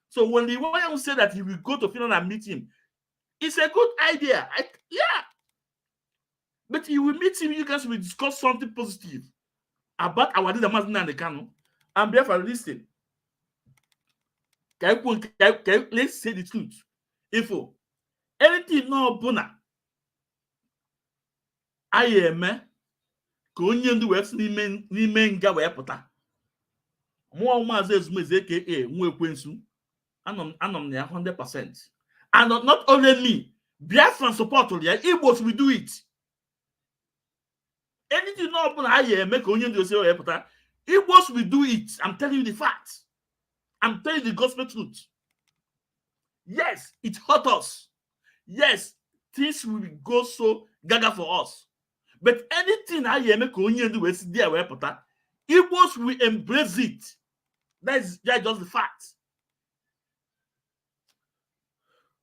So when the one say that he will go to Finland and meet him, it's a good idea. Yeah. But you will meet him, you guys will discuss something positive about our leader, Mazina and the Kano. And therefore, listen. Let's say the truth. If anything no bona, I am ka onye ndu wee si n'ime nga wee pụta. Mụọ Maazị Ezumeze aka nwa ekwensu. Anọ m na ya 100%. And not only me, Biafran support ya, Igbos will do it. Anything no open I make onye ndu wee pụta. Igbos will do it. I'm telling you the facts. I'm telling you the gospel truth. Yes, it hurt us. Yes, things will go so gaga for us. But anything I make onye ndu wee si there wee pụta, Igbos will embrace it. That's just the fact.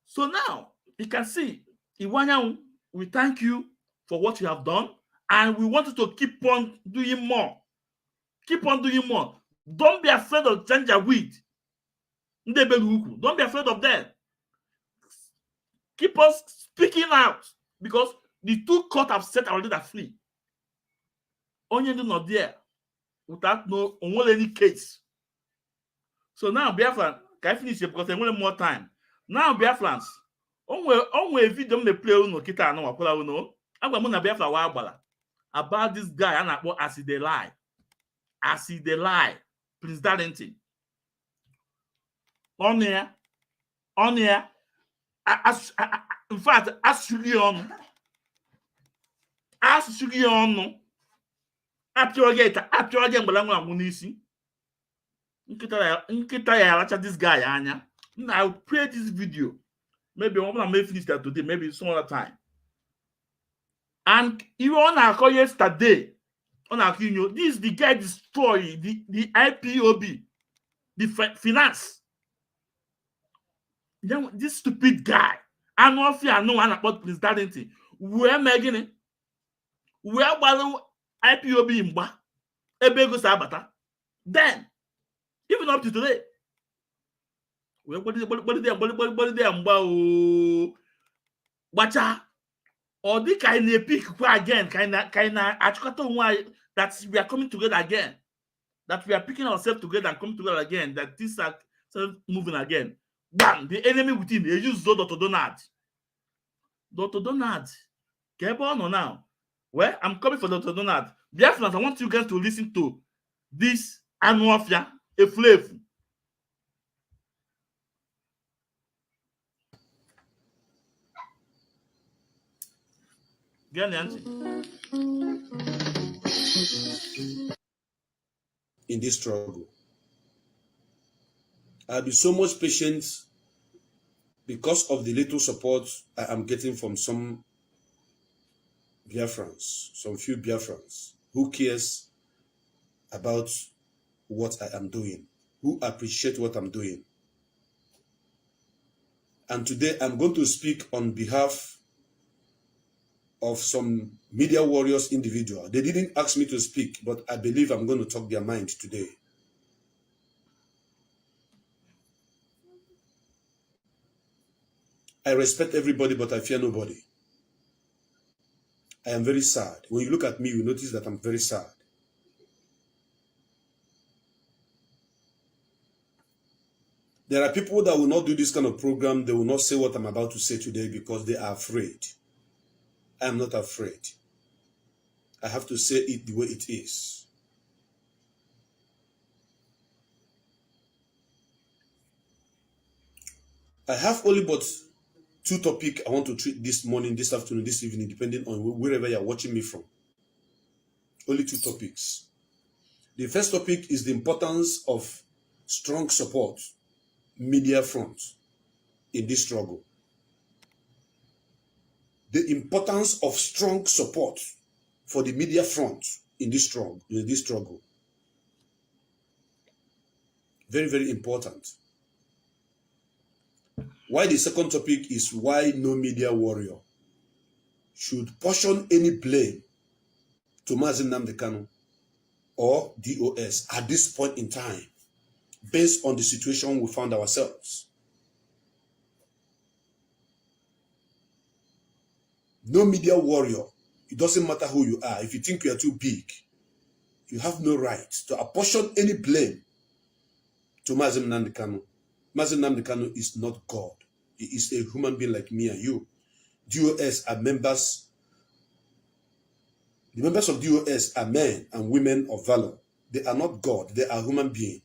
So now you can see, Ifeanyi, we thank you for what you have done, and we want you to keep on doing more. Keep on doing more. Don't be afraid of Janjaweed. Don't be afraid of them. Keep on speaking out, because the two courts have set our leader free. Onyendu not there without any case. So now, Biafran, can I finish it because I want more time? Now, Biafrans, onwe video me play uno kita no wakola uno. Agwa mo na Biafra wa agbala about this guy and akpo as they lie. As they lie. Prince Darlington. On here. In fact, as Sugion. Apioge mbalangu amunisi. Nkita ya lacha this guy anya. I'll play this video. Maybe I'm gonna make finish that today, maybe some other time. And even on our call yesterday, on our this is the guy destroy the IPOB, the finance. This stupid guy. I know if you know one about Prince Darlington. Where making it? Where was IPOB in Ba? Ebego Sabata. Then, even up to today, what is Bacha or the kind of pick again, kind of that we are coming together again, that we are picking ourselves together and coming together again, that things are moving again. Bam! The enemy within, they use Dr. Donald. Dr. Donald. Kebo now. Well, I'm coming for Dr. Donald. Biafrans, I want you guys to listen to this Anuafia, a flavor. In this struggle, I'll be so much patient because of the little support I am getting from some Biafrans, some few Biafrans who cares about what I am doing, who appreciate what I'm doing. And today I'm going to speak on behalf of some media warriors individual. They didn't ask me to speak, but I believe I'm going to talk their mind today. I respect everybody, but I fear nobody. I am very sad. When you look at me, you notice that I'm very sad. There are people that will not do this kind of program. They will not say what I'm about to say today because they are afraid. I am not afraid. I have to say it the way it is. I have only but two topics I want to treat this morning, this afternoon, this evening, depending on wherever you're watching me from. Only two topics. The first topic is the importance of strong support, media front, in this struggle. The importance of strong support for the media front in this struggle. Very, very important. Why the second topic is why no media warrior should portion any blame to Mazi Nnamdi Kanu or DOS at this point in time. based on the situation we found ourselves. No media warrior, it doesn't matter who you are. If you think you are too big, you have no right to apportion any blame to Mazi Nnamdi Kanu. Mazi Nnamdi Kanu is not God. He is a human being like me and you. DOS are members. The members of DOS are men and women of valor. They are not God. They are human beings.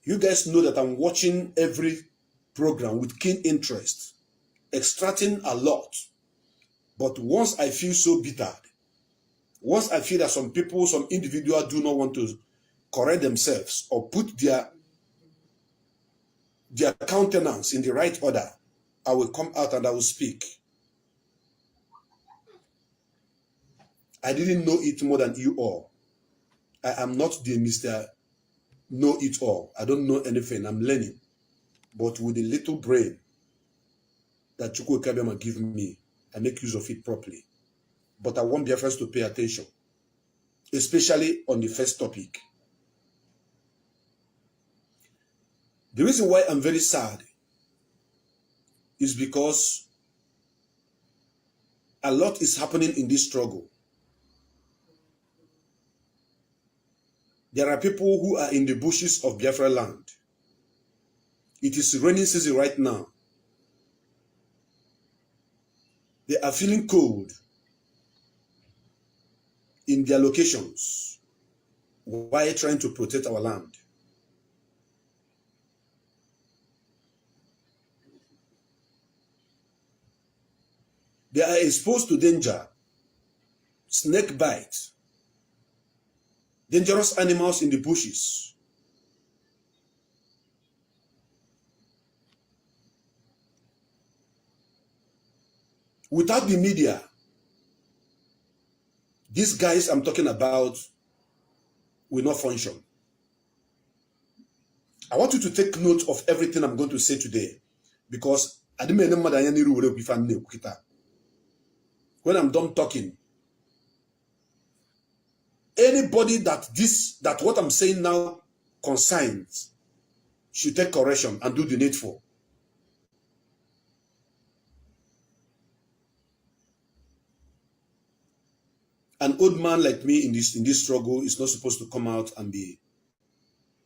You guys know that I'm watching every program with keen interest, extracting a lot. But once I feel so bitter, once I feel that some people, some individuals do not want to correct themselves or put their countenance in the right order, I will come out and I will speak. I didn't know it more than you all. I am not the Mr. Know It All. I don't know anything. I'm learning. But with a little brain that Chukwu Kabiyama give me, I make use of it properly. But I want Biafrans to pay attention, especially on the first topic. The reason why I'm very sad is because a lot is happening in this struggle. There are people who are in the bushes of Biafra land. It is raining season right now. They are feeling cold in their locations while trying to protect our land. They are exposed to danger, snake bite, dangerous animals in the bushes. Without the media, these guys I'm talking about will not function. I want you to take note of everything I'm going to say today, because when I'm done talking, anybody that what I'm saying now concerns should take correction and do the needful. An old man like me in this struggle is not supposed to come out and be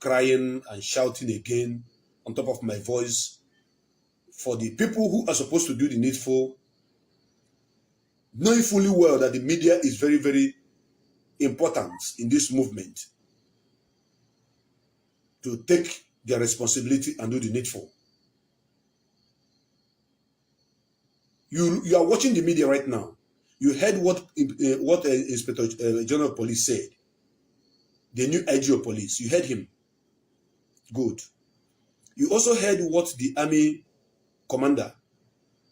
crying and shouting again on top of my voice for the people who are supposed to do the needful, knowing fully well that the media is very, very important in this movement to take their responsibility and do the needful. You are watching the media right now. You heard what Inspector General of Police said. The new IG of Police. You heard him. Good. You also heard what the Army Commander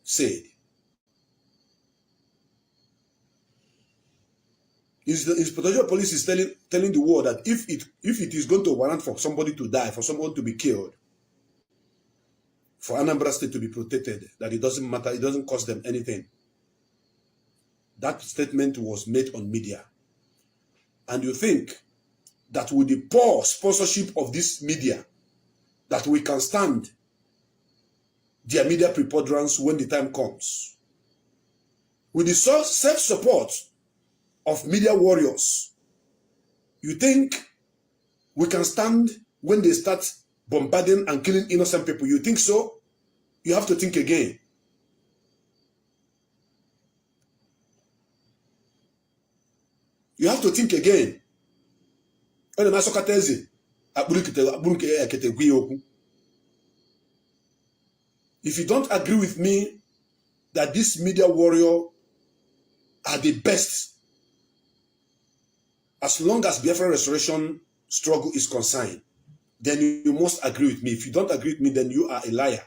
said. Inspector General of Police is telling the world that if it is going to warrant for somebody to die, for someone to be killed, for Anambra State to be protected, that it doesn't matter, it doesn't cost them anything. That statement was made on media. And you think that with the poor sponsorship of this media, that we can stand their media preponderance when the time comes. With the self-support of media warriors, you think we can stand when they start bombarding and killing innocent people? You think so? You have to think again. You have to think again. If you don't agree with me that this media warrior are the best, as long as Biafra restoration struggle is concerned, then you must agree with me. If you don't agree with me, then you are a liar.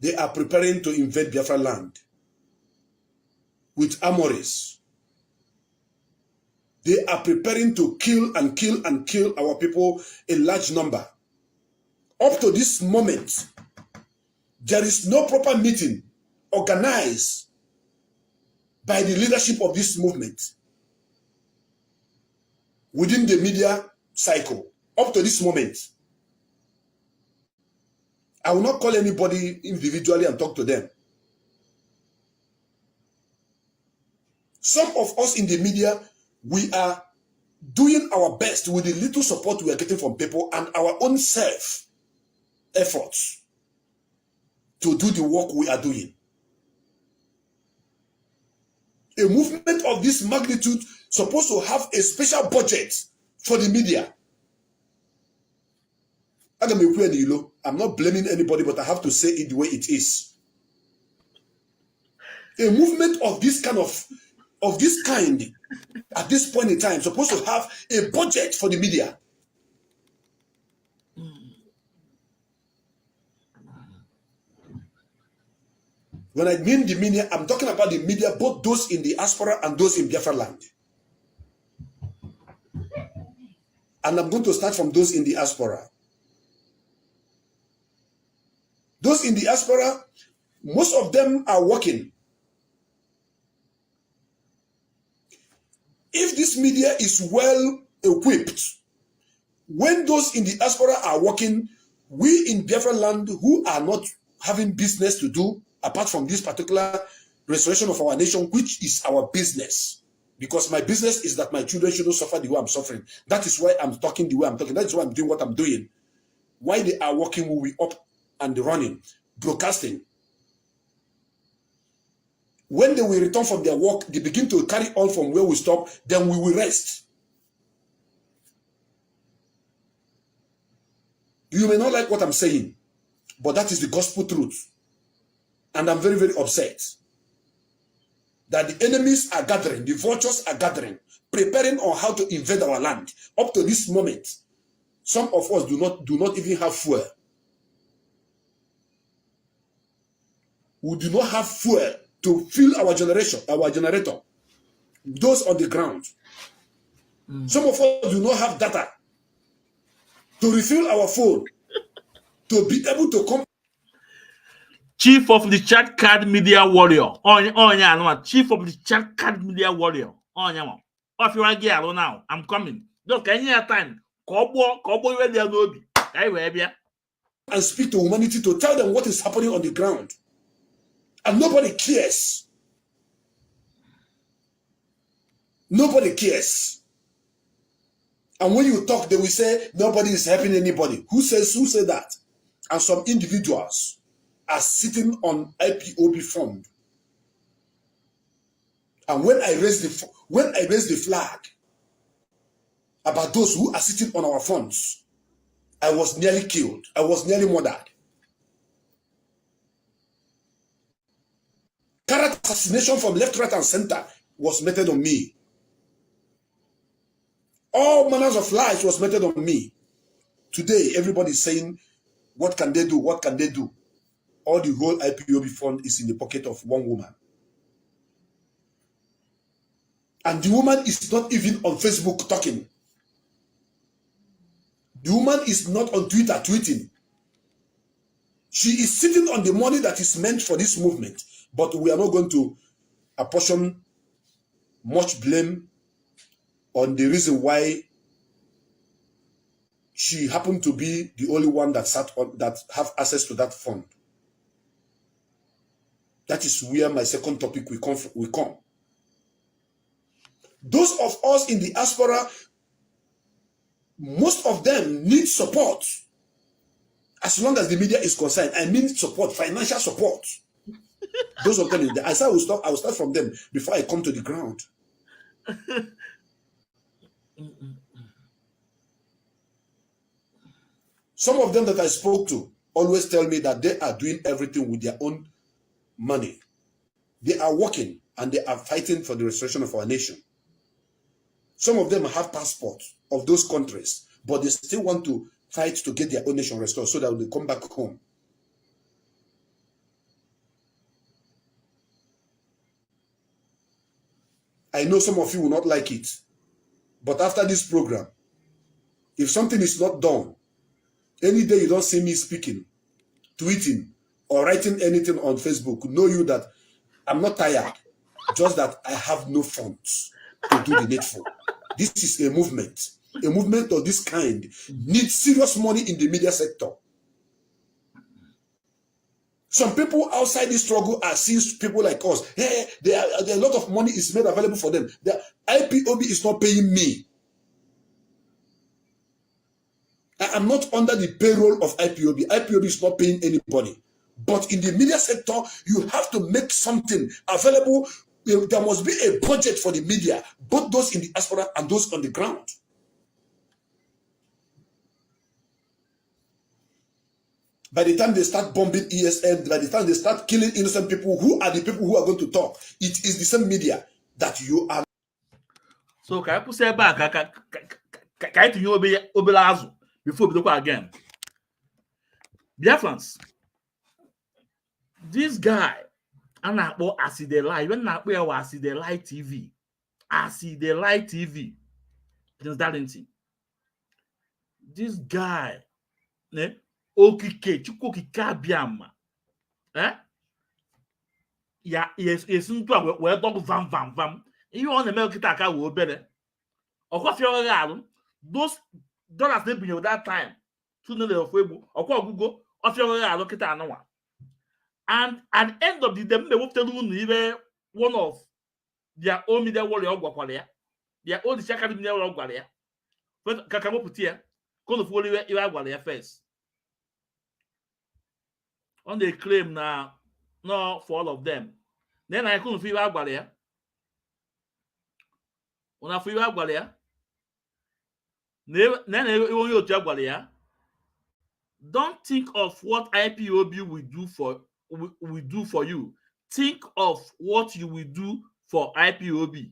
They are preparing to invade Biafra land with armories. They are preparing to kill and kill and kill our people in large number. Up to this moment, there is no proper meeting organized by the leadership of this movement. within the media cycle up to this moment. I will not call anybody individually and talk to them. Some of us in the media, we are doing our best with the little support we are getting from people and our own self-efforts to do the work we are doing. A movement of this magnitude supposed to have a special budget for the media. I'm not blaming anybody, but I have to say it the way it is. A movement of this kind at this point in time supposed to have a budget for the media. When I mean the media, I'm talking about the media, both those in the diaspora and those in Biafra land. And I'm going to start from those in the diaspora. Those in the diaspora, most of them are working. If this media is well equipped, when those in the diaspora are working, we in Biafra land who are not having business to do, apart from this particular restoration of our nation, which is our business, because my business is that my children shouldn't suffer the way I'm suffering. That is why I'm talking the way I'm talking. That is why I'm doing what I'm doing. Why they are working, will be up and running, broadcasting. When they will return from their work, they begin to carry on from where we stop, then we will rest. You may not like what I'm saying, but that is the gospel truth. And I'm very, very upset that the enemies are gathering, the vultures are gathering, preparing on how to invade our land. Up to this moment, some of us do not even have fuel. We do not have fuel to fill our generator. Those on the ground. Some of us do not have data to refill our phone, to be able to come. Chief of the chat card media warrior. Chief of the chat card media warrior. If you want to get alone now, I'm coming. Look, can you have time? And speak to humanity to tell them what is happening on the ground. And nobody cares. Nobody cares. And when you talk, they will say nobody is helping anybody. Who said that? And some individuals are sitting on IPOB fund. And when I raise the flag about those who are sitting on our funds, I was nearly killed. I was nearly murdered. Character assassination from left, right, and center was meted on me. All manners of lies was meted on me. Today, everybody is saying, what can they do? What can they do? All the whole IPOB fund is in the pocket of one woman. And the woman is not even on Facebook talking. The woman is not on Twitter tweeting. She is sitting on the money that is meant for this movement. But we are not going to apportion much blame on the reason why she happened to be the only one that have access to that fund. That is where my second topic will come. Those of us in the diaspora, most of them need support. As long as the media is concerned, I mean support, financial support. Those of them, I said I will start from them before I come to the ground. Some of them that I spoke to always tell me that they are doing everything with their own money. They are working and they are fighting for the restoration of our nation. Some of them have passports of those countries, but they still want to fight to get their own nation restored so that when they come back home, I know some of you will not like it, but after this program, if something is not done, any day you don't see me speaking, tweeting, or writing anything on Facebook, know you that I'm not tired, just that I have no funds to do the needful. this is a movement. A movement of this kind needs serious money in the media sector. Some people outside this struggle are seeing people like us. Hey, there a lot of money is made available for them. The IPOB is not paying me. I am not under the payroll of IPOB. IPOB is not paying anybody. But in the media sector, you have to make something available. There must be a budget for the media, both those in the diaspora and those on the ground. By the time they start bombing ESN, by the time they start killing innocent people, who are the people who are going to talk? It is the same media that you are. So can I put say back? Can I to you obelazo before we go again? Biafrans, this guy, and I go as the light when I was the light TV, as the light TV, since that thing. This guy, ne? Okike chukokike abiama yes ntu we dog vam ihe ọ na-eme kita aka we obere ọkọfie ọrụ arụ those dollars they bring that time to no of egbu ọkọ ọgụgụ ọfie ọrụ arụ kita anwa. And at the end of the day, they will tell you one of their own media warrior gwakwale their own shaka media warrior gwale but kakamo putia kono follow you gwale first. On the claim now, no for all of them. Then I couldn't feel out there. When I feel out there, then don't think of what IPOB will do for you. Think of what you will do for IPOB.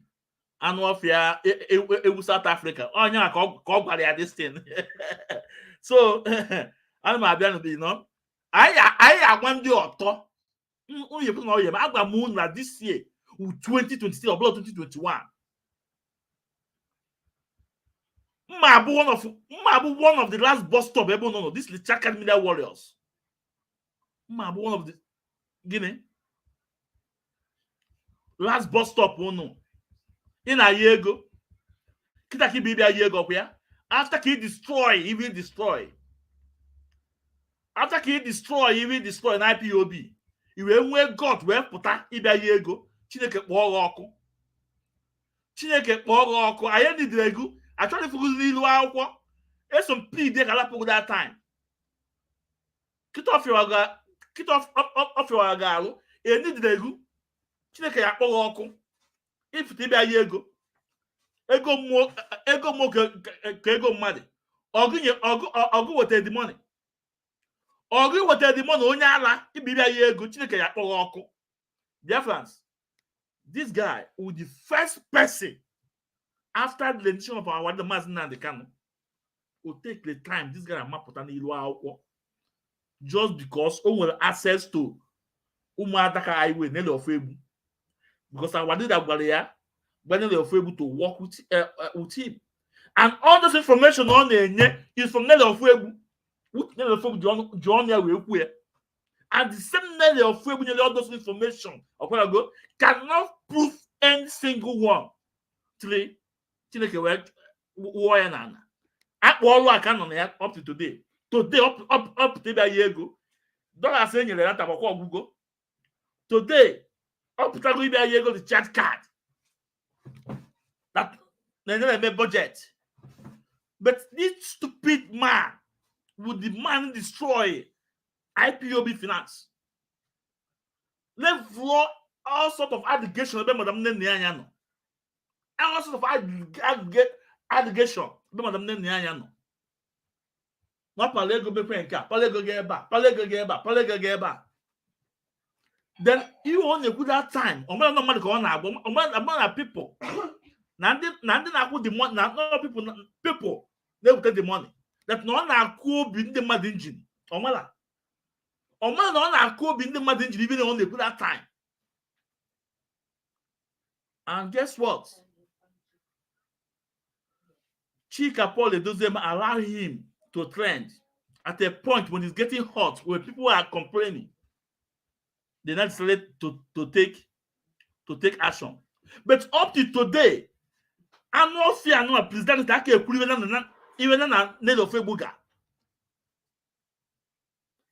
And what it was South Africa. Oh, yeah, I this thing. So I'm a you know. I want the author. This year, 2023 or 2021. One of the last bus stop. No, this is Chaka Media Warriors. One of the Guinea last bus stop. No, in a year ago, Kitaki baby a year ago. After he even destroy. After he destroy an IPOB, he will God where puta ibia yego. Chineke kpọrọ ọkụ. Chineke kpọrọ ọkụ. I need the I try to focus ilu akwụkwọ. There's some plea they can happen that time. Get off your agalo. I need the ego. Chineke ya kpọrọ ọkụ. If ibia yego. Ego mo ke ego mmadụ. Ọgụ wete the money. Or you what the money onye ala ibibia ye ego Chineke ya kpọrọ ọkụ. Dear friends, this guy was the first person after the election of our Mazin and the Kano will take the time this guy mapụta n'ilu akwụkwọ just because o nwere access to ụmụadaka highway nele of egbu because our leader gwara ya nele of egbu to work with him, and all this information on the is from nele of egbu. John and the same level of all those information cannot prove any single one. Up to today. Up to a year ago. Don't say that about Google. Today, up to a year ago, the chat card. That they never made budget. But this stupid man would demand destroy IPOB finance. Let's flow all sorts of allegations about Madam Neniano. All sorts of allegations about Madam Neniano. Not Palego Bepenka, Palego Geba. Then you only put that time. Or no money on people. Nandi I put the money. Now people they will take the money. That no one are cool being the mad engine. Omala. Omala no one are cool being the mad engine even on the put that time. And guess what? Chika Paul doesn't allow him to trend at a point when it's getting hot, where people are complaining. They not decided to take action. But up to today, anụ ọfịa anụ president aka ekwuru iwe na Ned of Egbuga.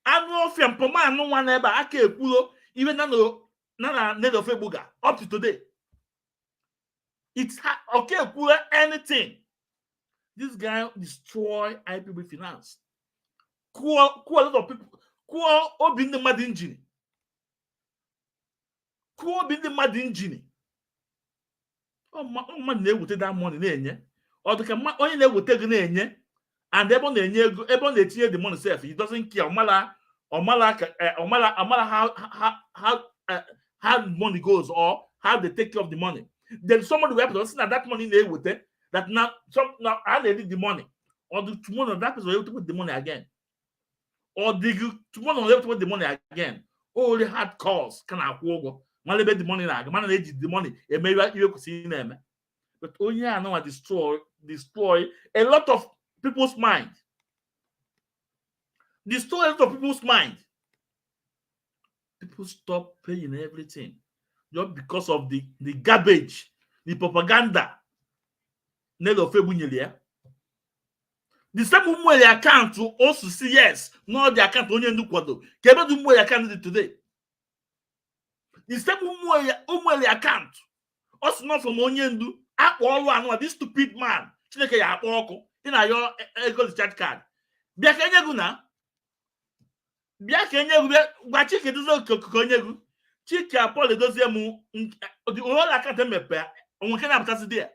Anụ ọfịa mpọma anụ nwa n'ebe aka ekwuru iwe na Ned of Egbuga up to today. It's okay, anything. This guy destroy IPOB finance. Cool a lot of people. Cool obi ndị mmadụ injini. Cool obi ndị mmadụ injini. Mmadụ na-ewute that money na-enye. Ọ dị ka onye na-ewute ego na-enye, and ebe ọ na-enye ego, ebe ọ na-etinye the money self, he doesn't care. How money goes or how they take care of the money. Then somebody will have to see that money they would take, that now I need the money, or the tomorrow that person will have to put the money again, or the tomorrow will have to put the money again. Only hard calls can I go malebe the money now, man the money, and maybe you could see them. But oh yeah, I know I destroy a lot of people's mind. Destroy a lot of people's mind. People stop paying everything just because of the garbage, the propaganda. The same way account to also see yes, no the account only in Dukwado. Kebe do more account today. The same way account also not from Onyendu. All one this stupid man. Chineke ya akpoko. Ina your ego chat card. Bia kenye gu na. Bia kenye gu gwa chike duzo konye gu. Chike Paul edozie mu the whole account mepe. Onwe ke na abata there.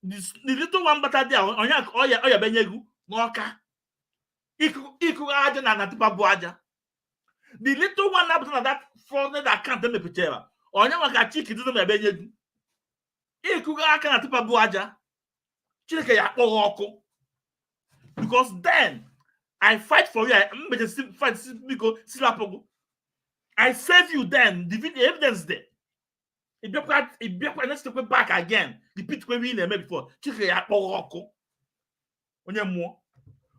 The little one bata there oya benye gu n'oka. Iku aja na tipa bu aja. The little one abata na that frauded account mepe chera. Onya maka chike duzo me benye gu. Aka na tipa bu aja. Chineke ya akpọghọ ọkụ. Because then I fight for you. I save you then. The evidence there. If you next to go back again, repeat what we made before. Chineke ya akpọghọ ọkụ. Onye mmụọ.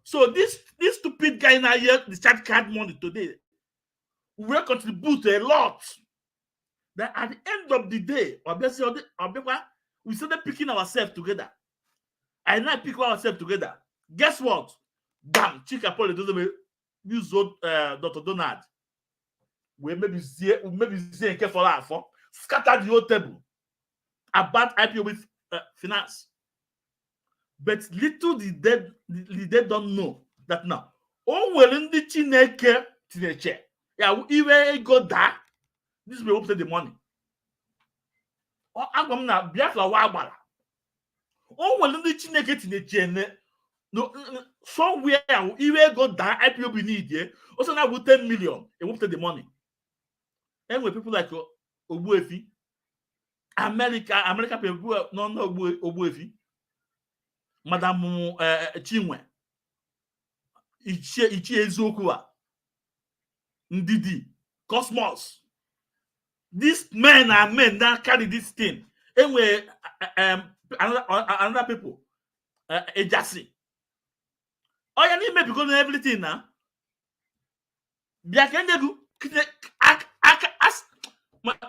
So this stupid guy now here, the chat card money today, will contribute a lot. That at the end of the day, we started picking ourselves together. I now pick ourselves together. Guess what? Bam! Chika Paul doesn't use Dr. Donald. We maybe see and for that for scatter the whole table about IPOB finance. But little did they don't know that now. Oh, well, in the Chineke Tineche. Yeah, even go that. This will open the money. Oh, I'm going to Biafra Wabara. Oh, well, in the Chineke Tineche. No, somewhere even go that IPOB need here. Also now with 10 million, it will take the money. And with people like Obuefi, America people no Obuefi, Madam Chinwe, Ichi Ezokua, Ndidi, Cosmos. These men are men that carry this thing. Anyway, another people, Ejasi. Oh, you need me because everything now.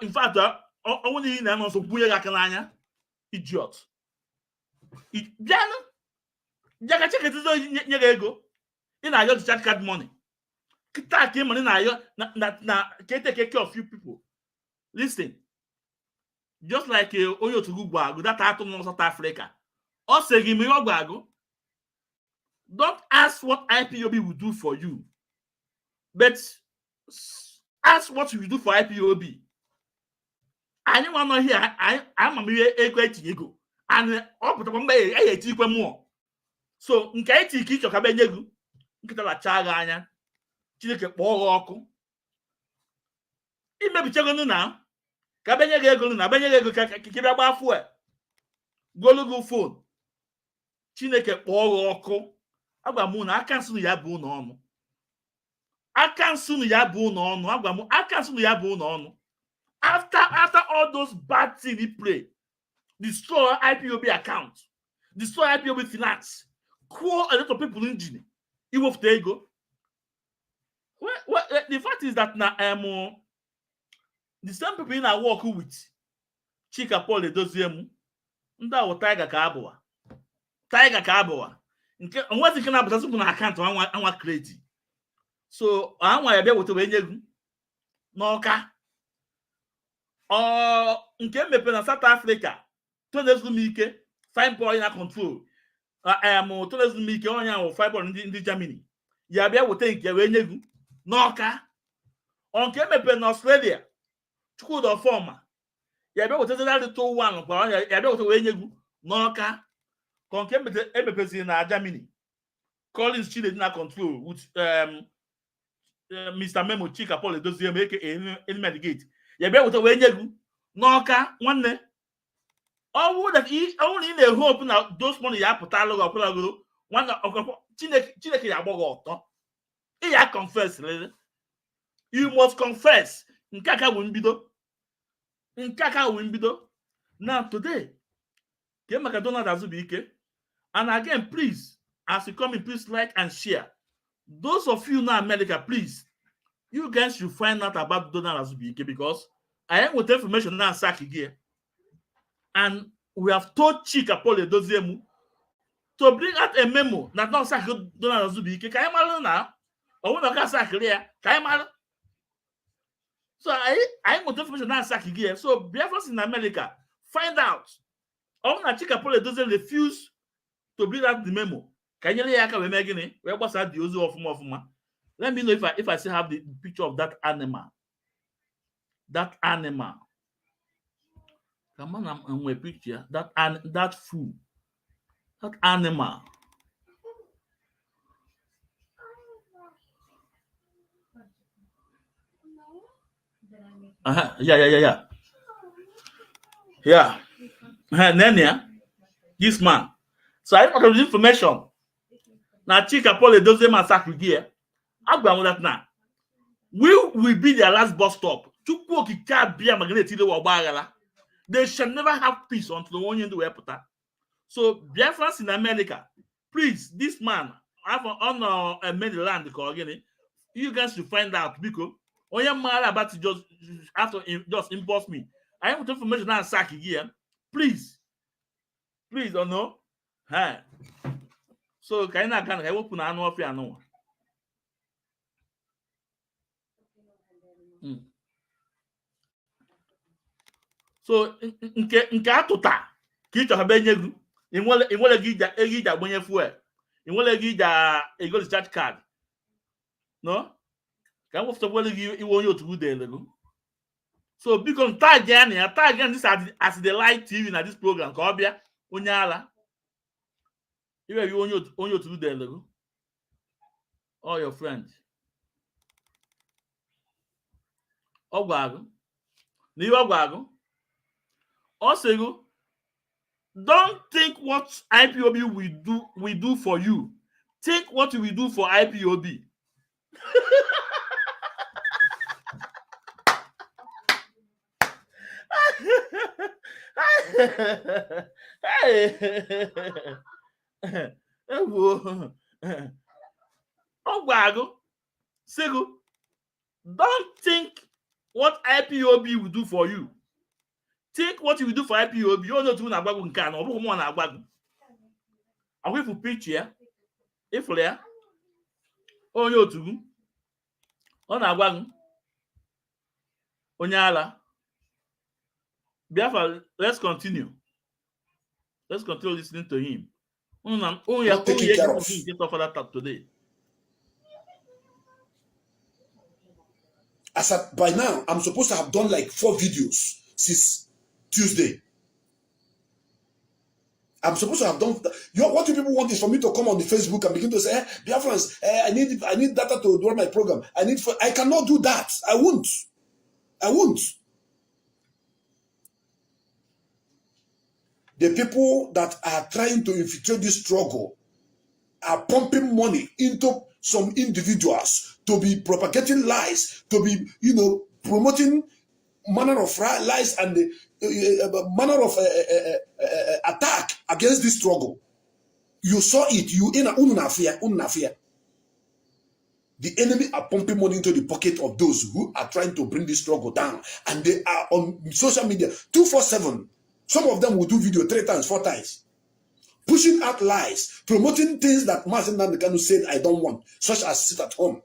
In fact, I want to know also Buya idiot. Then, Jaka check it is in a your chat card money. Kita came money na can take care of few people. Listen, just like Oyo to Gugwago, that happened in South Africa. Also, give me your Gwago. Don't ask what IPOB will do for you, but ask what you will do for IPOB. Anyone not here, I'm a great ego, and up to one more. So, in case you keep your cabin, get a chaganya, chicken or it may be checking now. Cabanya go now, Banya go for go phone. Chineke ọkụ. Agwa m na aka nsụ ya bụ n'ọnụ. Aka nsụ ya bụ n'ọnụ. Agwa m aka nsụ ya bụ n'ọnụ. After all those bad things he play, destroy IPOB account, destroy IPOB finance, call a lot of people in Gini. You have to go. Well, the fact is that now the same people I work with, Chika Paul Edoziemu, Nda tiger ka abụwa. Tiger ka abụwa. Nke onwezi nke na-apụtasị bụ na akaụntụ anwa kredi. So anwa ya bịa weta wee nye gị n'ọka. Nke mepere na South Africa. Tonezumike fine boy na control. Tonezumike onye ahụ fine boy ndị Germany. Ya bịa weta nke wee nye gị n'ọka. Nke mepere na Australia. Chukwudo Forma. Ya bịa weta that little one kwa ya bịa weta wee nye gị n'ọka. Nke emepeziri na Germany. Collins Chile na control with Mr. Memo Chika Paul Edozie aka Element Gate. Ya bịa weta wee nye gị n'ọka nwanne. Ọwụ that ị na-ehu open na those money ya pụta alụghị ọpụlagoro nwanne ọkọkọ Chineke ya agbọghọ ọtọ. Ị ya confess lele. You must confess. Nke aka bụ mbido. Now today, ke maka Donald Azubuike. And again, please, as you come in, please like and share. Those of you in America, please, you guys should find out about Donald Azubuike because I am with information now Saki here. And we have told Chika Paul Edoziemu to bring out a memo that not Saki Donald Azubuike. Can you imagine now? I want to Saki here. Can you imagine? So I am with information now Saki here. So Biafrans in America, find out. I want to Chika Paul Edoziemu refuse to bring out the memo. Can you let me Let me know if I still have the picture of that animal. That animal. Come on, I'm a picture. That fool. That animal. Yeah. Nenia, this man. So I got the information. Now Chika Paul Edoziemu massacre here. I'm going that now. We will be their last bus stop. They shall never have peace until the one in the airport. So Biafrans in America, please, this man on mainland, you guys should find out because when you're mad about to just impose me. I have information now sack here. Please, don't know. Hi. So can I open an offer no? So nke atụta ka ị chọrọ be nye gị inwere gị ija gbanye fuel inwere gị ija ego recharge card no ka m wefụtakwere gị iwe onye otu udele gị so biko tag this as the live TV na this program ka ọ bịa onye ala iwe gị onye otu udele gị all your friends ọgwagụ na ihe ọgwagụ also, don't think what IPOB will do for you. Think what we do for IPOB. Don't think what IPOB will do for you. Think what you will do for IPOB. You know to na agbagu nke a na obu mo na agbagu. Awe fu picture if there. Onye otu ọ na agbagu. Onye ala. Biafra, let's continue. Let's continue listening to him. Today. As by now, I'm supposed to have done like 4 videos since Tuesday. I'm supposed to have done. What you people want is for me to come on the Facebook and begin to say, Biafrans, I need data to run my program. I cannot do that. I won't. The people that are trying to infiltrate this struggle are pumping money into some individuals to be propagating lies, to be, promoting manner of lies and manner of attack against this struggle. You saw it. You in unafia. The enemy are pumping money into the pocket of those who are trying to bring this struggle down, and they are on social media 247 Some of them will do video 3 times, 4 times, pushing out lies, promoting things that Mazi Nnamdi Kanu said I don't want, such as sit at home.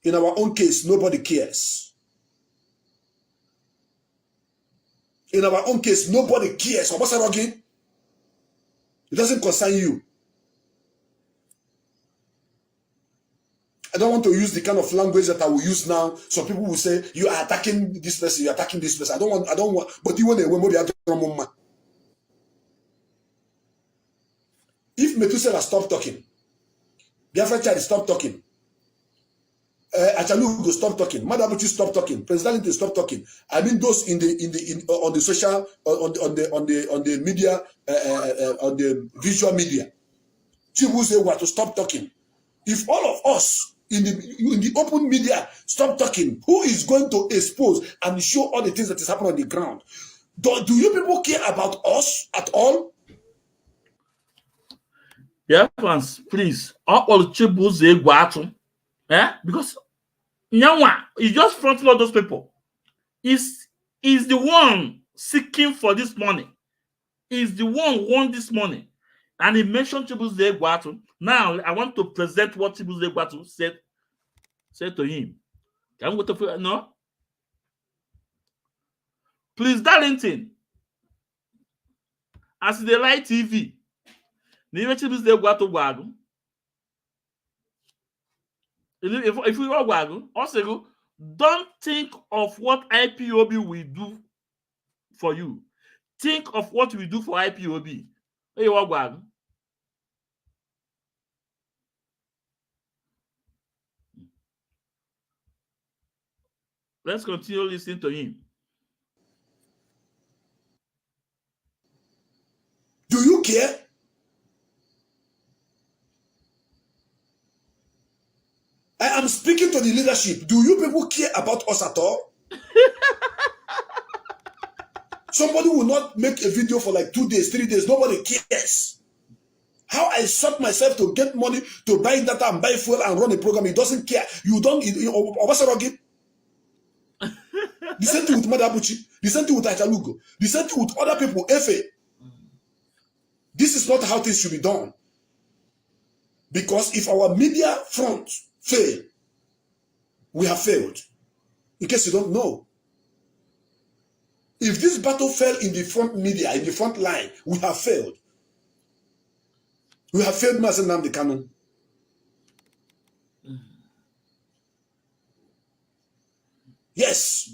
In our own case, nobody cares. In our own case, nobody cares. It doesn't concern you. I don't want to use the kind of language that I will use now. Some people will say, you are attacking this person, you are attacking this person. I don't want, but you want to remember. If Methuselah stop talking, Biafra Child stop talking, Achalu go stop talking, Madabuchi stop talking, President stop talking. I mean those on the social on the media on the visual media. Chibuze were to stop talking. If all of us in the open media stop talking, who is going to expose and show all the things that is happening on the ground? Do you people care about us at all? Yeah, fans, please. All Chibuze Guatu. Because Nyanwa is just fronting all those people. Is the one seeking for this money. Is the one who won this money. And he mentioned Chibuze Guatu. Now I want to present what Chibuze Guatu said to him. Can we go to no? Please, Darlington. As the light TV. If you are also don't think of what IPOB will do for you. Think of what we do for IPOB. Let's continue listening to him. Do you care? I am speaking to the leadership. Do you people care about us at all? Somebody will not make a video for like 2 days, 3 days. Nobody cares. How I sought myself to get money to buy data and buy fuel and run a program. He doesn't care. You don't. The same thing with Madabuchi. The same thing with Achalugo. The same thing with other people. Efe. This is not how things should be done. Because if our media front fail, we have failed. In case you don't know. If this battle fell in the front media, in the front line, we have failed. We have failed Mazi Nnamdi Kanu. Yes.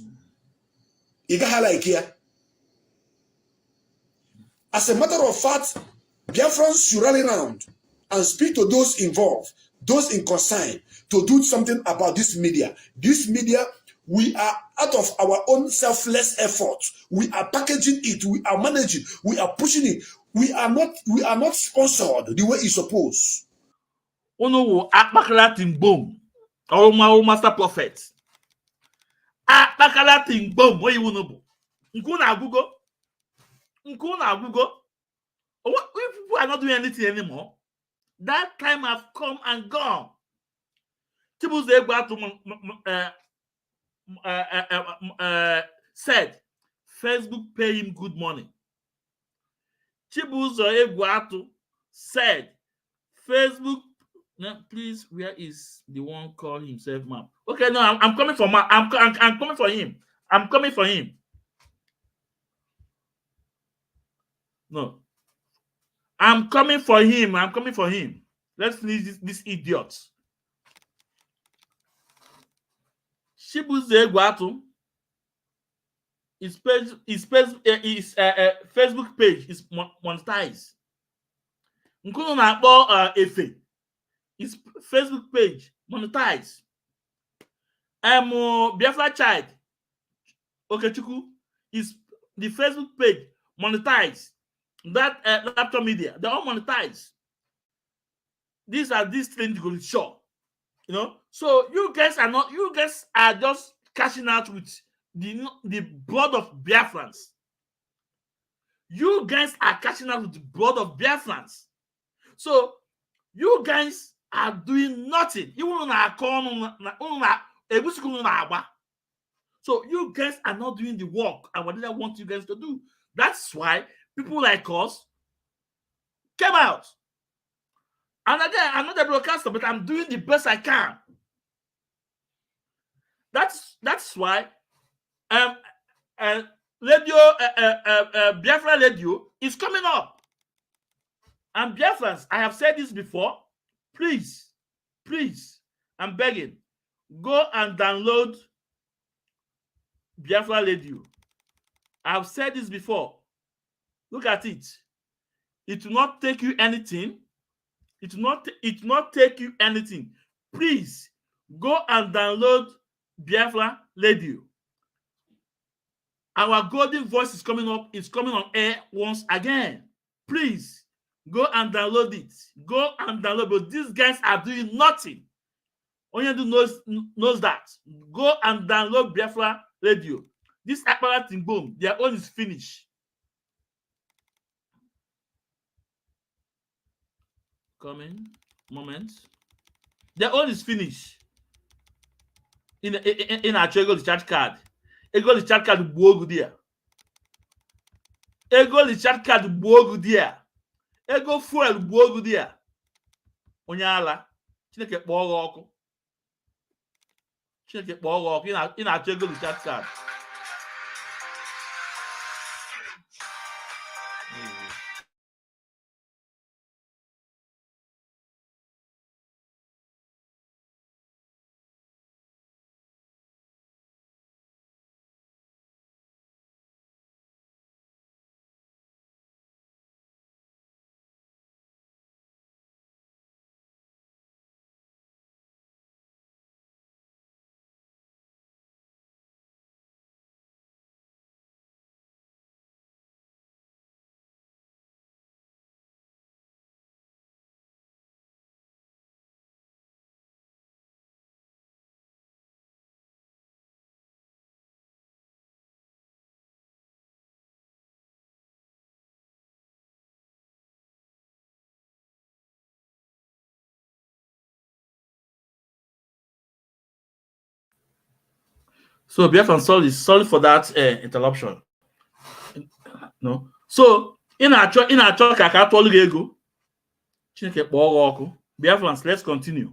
As a matter of fact, Biafrans should rally around and speak to those involved, those in concern, to do something about this media. This media, we are out of our own selfless efforts. We are packaging it, we are managing, we are pushing it. We are not sponsored the way it's supposed. Ono akpakala tingbom. Our master prophet. Akpakala tingbom. What you want to Nkuna Google. If people are not doing anything anymore, that time have come and gone. Chibuze Guatu said Facebook pay him good money. Chibuze Guatu said Facebook. Now, please, where is the one called himself map? Okay, no, I'm coming for map. I'm coming for him. I'm coming for him. No. I'm coming for him. I'm coming for him. Let's finish this idiot. Chibuze Guatu, his Facebook page is monetized. Nkuno na-akpọ Efe. His Facebook page monetized. Biafra Child, Okechukwu, is the Facebook page monetized. That laptop media, they're all monetized. These things go to show. You know, so you guys are just cashing out with the blood of Biafrans. You guys are cashing out with the blood of Biafrans. So you guys are doing nothing. You will not call So you guys are not doing the work and what I want you guys to do. That's why people like us came out. And again, I'm not a broadcaster, but I'm doing the best I can. That's why Biafra Radio is coming up. And Biafrans, I have said this before. Please, I'm begging, go and download Biafra Radio. I've said this before. Look at it. It will not take you anything. It will not take you anything. Please go and download Biafra Radio. Our golden voice is coming up. It's coming on air once again. Please go and download it. Go and download. But these guys are doing nothing. Onyedu knows that. Go and download Biafra Radio. This apparatus in boom, their own is finished. Coming moment. Their own is finished. In our ego recharge card. Ego recharge card buogu there. Ego recharge card buogu there. Ego fuel buogu there. Onyala. Chineke kpọọ ọkụ. Chineke kpọọ ọkụ. In our ego recharge card. So Biafran sorry for that interruption. No. So in our talk, I can't tell you go. Biafrans, let's continue.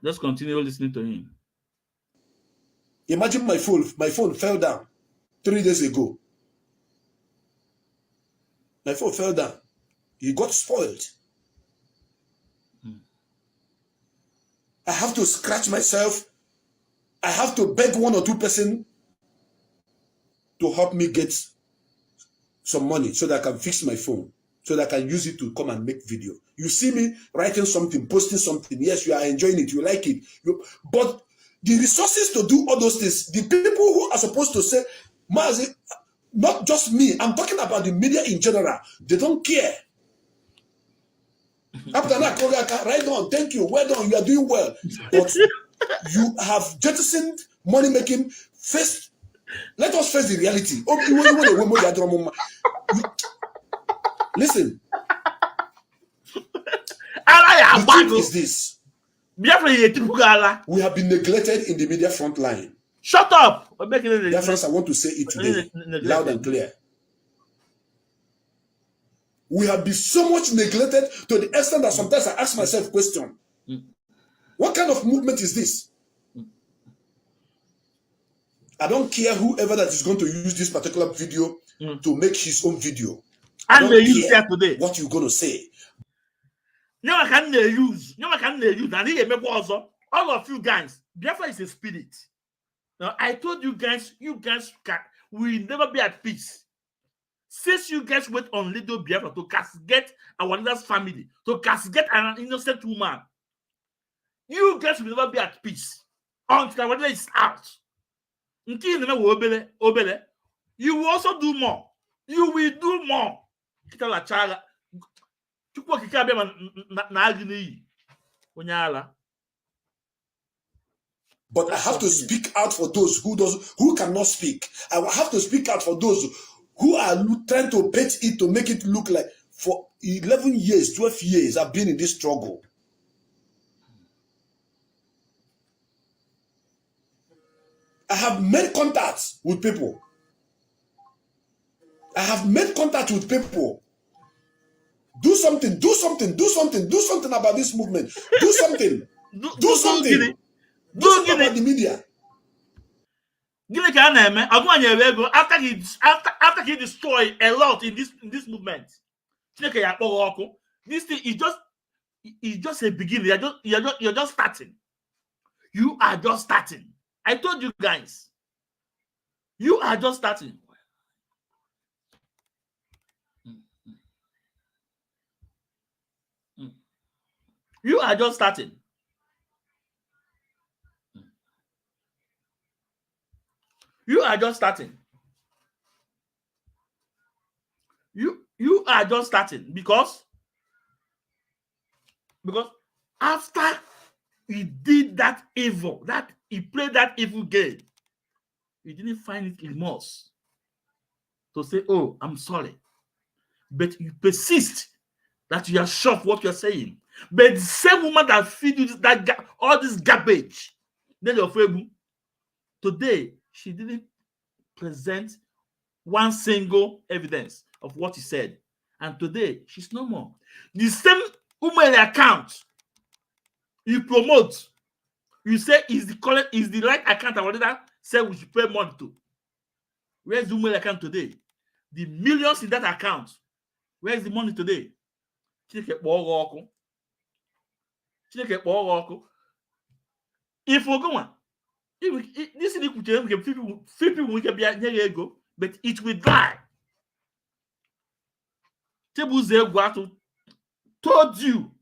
Let's continue listening to him. Imagine my phone fell down 3 days ago. My phone fell down. It got spoiled. I have to scratch myself. I have to beg 1 or 2 person to help me get some money so that I can fix my phone, so that I can use it to come and make video. You see me writing something, posting something. Yes, you are enjoying it. You like it. But the resources to do all those things, the people who are supposed to say, Mazi, not just me, I'm talking about the media in general. They don't care. After that, right on, thank you, well done, you are doing well. But you have jettisoned money making. First, let us face the reality. Listen. The truth is this. We have been neglected in the media front line. Shut up! Dear friends, I want to say it today, loud and clear. We have been so much neglected to the extent that sometimes I ask myself a question. What kind of movement is this? I don't care whoever that is going to use this particular video to make his own video. I don't care what you're going to say. No, I can't use. All of you guys, Biafra is a spirit. Now, I told you guys will never be at peace. Since you guys wait on little Biafra to castigate our leader's family, to castigate an innocent woman, you guys will never be at peace until our leader is out. You will also do more. You will do more. But I have to speak out for those who cannot speak. I will have to speak out for those who are trying to pitch it to make it look like for 11 years, 12 years, I've been in this struggle. I have made contacts with people. I have made contact with people. Do something, do something, do something, do something about this movement. Do something. do something. Do something about the media. Gịnị ka a na-eme? Ọgụmanyere ego after he destroy a lot in this movement. Chineke ya akpọghị ọkụ. This thing is just a beginning. You're just starting. You are just starting. I told you guys. You are just starting. You are just starting. You are just starting. You are just starting because after he did that evil, that he played that evil game, he didn't find it remorse to say, "Oh, I'm sorry," but you persist that you are sure of what you're saying. But the same woman that feed you all this garbage, then you're afraid. Today, she didn't present one single evidence of what he said. And today, she's no more. The same email account you promote, you say is the right account, or whatever, say we should pay money to. Where's the email account today? The millions in that account. Where's the money today? If we're going, this is people will get ego, but it will die. Told you,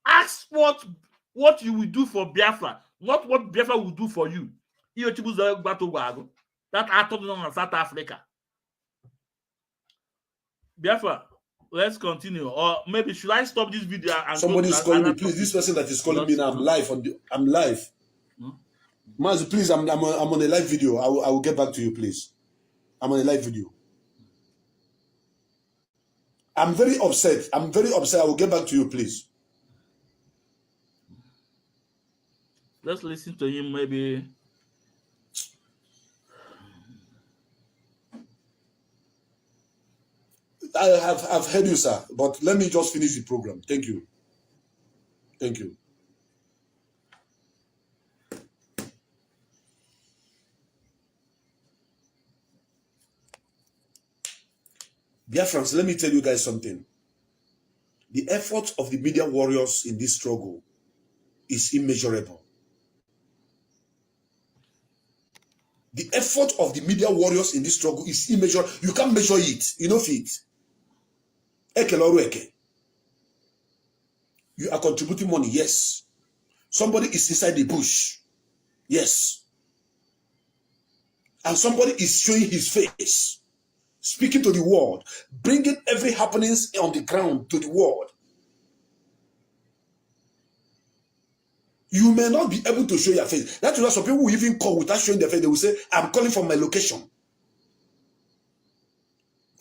ask what you will do for Biafra, not what Biafra will do for you. That I told you on South Africa. Biafra, let's continue. Or maybe should I stop this video and somebody is calling me? Please, this person that is calling me now, I'm live I'm live. Mazu, please, I'm on a live video. I will get back to you, please. I'm on a live video. I'm very upset. I will get back to you, please. Let's listen to him, maybe. I've heard you, sir, but let me just finish the program. Thank you. Thank you. Biafrans, let me tell you guys something. The effort of the media warriors in this struggle is immeasurable. The effort of the media warriors in this struggle is immeasurable. You can't measure it. You know it. You are contributing money, yes. Somebody is inside the bush, yes. And somebody is showing his face, speaking to the world, bringing every happenings on the ground to the world. You may not be able to show your face. That's why some people will even call without showing their face. They will say, I'm calling from my location.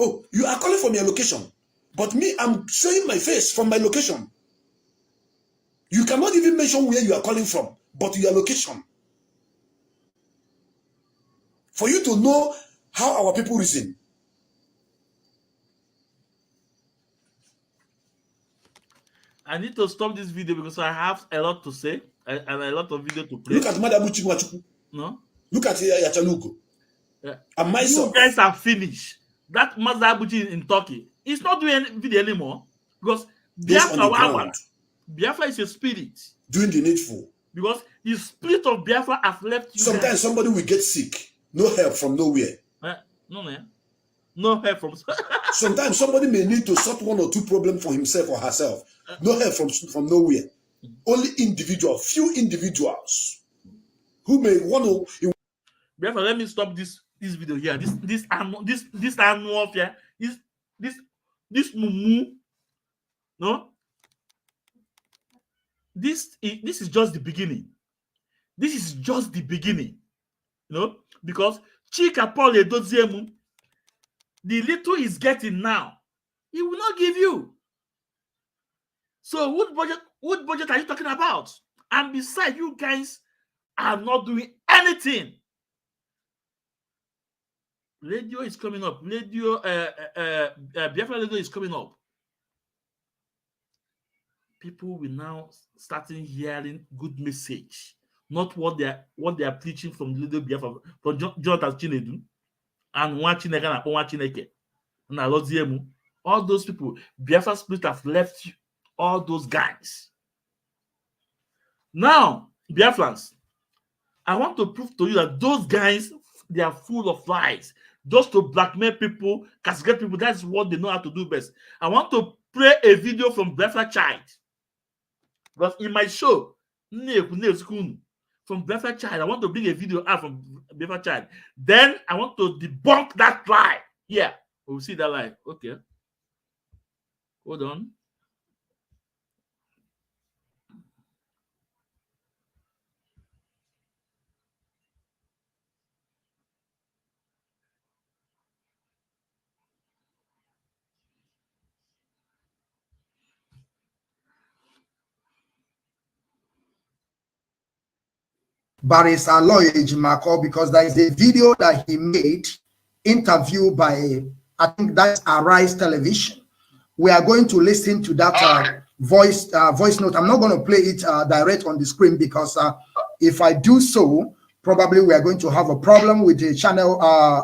Oh, you are calling from your location. But me, I'm showing my face from my location. You cannot even mention where you are calling from, but your location. For you to know how our people reason. I need to stop this video because I have a lot to say and a lot of video to play. Look at Madabu Chigwachuku. No? Look at Yachalugo. Yeah. And myself. You guys are finished. That Mazabuchi in Turkey, he's not doing video anymore because Biafra is a spirit. Doing the needful. Because the spirit of Biafra has left you. Sometimes guys. Somebody will get sick. No help from nowhere. No, man. No help from. Sometimes somebody may need to sort one or two problems for himself or herself. No help from nowhere. Only individuals, few individuals who may want to. Therefore, let me stop this video here. This annual here. This mumu. No. This is just the beginning. This is just the beginning. You know, because Chika Paul Edoziemu, the little he's getting now, he will not give you. So what budget are you talking about? And besides, you guys are not doing anything Radio is coming up. Radio, Biafra radio is coming up. People will now starting hearing good message, not what they are preaching from the radio Biafra, from Jonathan Chinedu and Chineke and all those people. Biafra Spirit have left all those guys. Now, Biafrans, I want to prove to you that those guys, they are full of lies, just to blackmail people, castigate people. That's what they know how to do best. I want to play a video from Biafra Child. Because in my show, from Biafra Child, I want to bring a video out from Biafra Child. Then I want to debunk that lie. Yeah, we'll see that lie. Okay. Hold on. Barrister Lawyer Ejiofor, because there is a video that he made, interview by, I think that's Arise Television. We are going to listen to that voice note. I'm not going to play it direct on the screen because if I do so, probably we are going to have a problem with the channel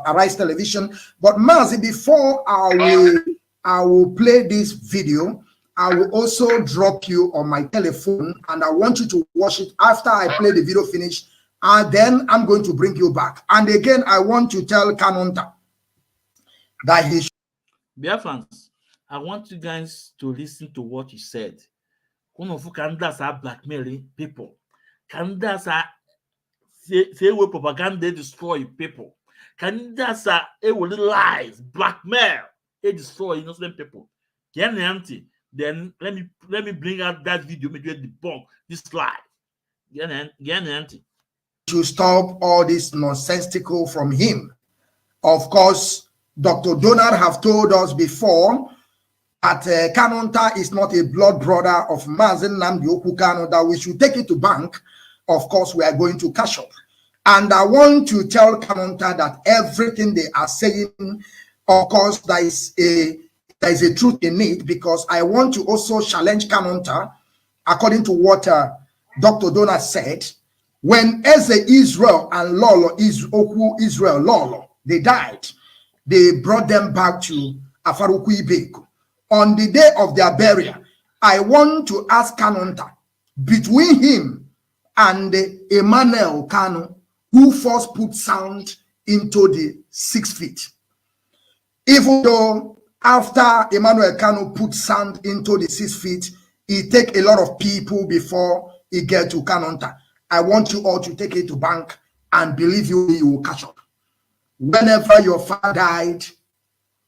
Arise Television. But Mazi, before I will play this video, I will also drop you on my telephone and I want you to watch it after I play the video finish, and then I'm going to bring you back. And again, I want to tell Kanonta that he should. Biafrans, I want you guys to listen to what he said. Candidates are blackmailing people. Candidates are say propaganda destroy people. Candidates are lies, blackmail, they destroy innocent people. Then let me bring out that video, maybe debunk this lie. To stop all this nonsensical from him. Of course, Dr. Donald have told us before that Kanonta is not a blood brother of Mazen Nnamdi Kanu, that we should take it to bank. Of course, we are going to cash up. And I want to tell Kanonta that everything they are saying, of course, there is a truth in it, because I want to also challenge Kanonta, according to what Dr. Donald said. When Eze Israel and Lolo Israel Lolo, they died, they brought them back to Afaruku Ibeku. On the day of their burial, I want to ask Kanonta, between him and Emmanuel Kanu, who first put sound into the 6 feet. Even though after Emmanuel Kanu put sound into the 6 feet, it take a lot of people before it get to Kanonta. I want you all to take it to bank, and believe you will catch up. Whenever your father died,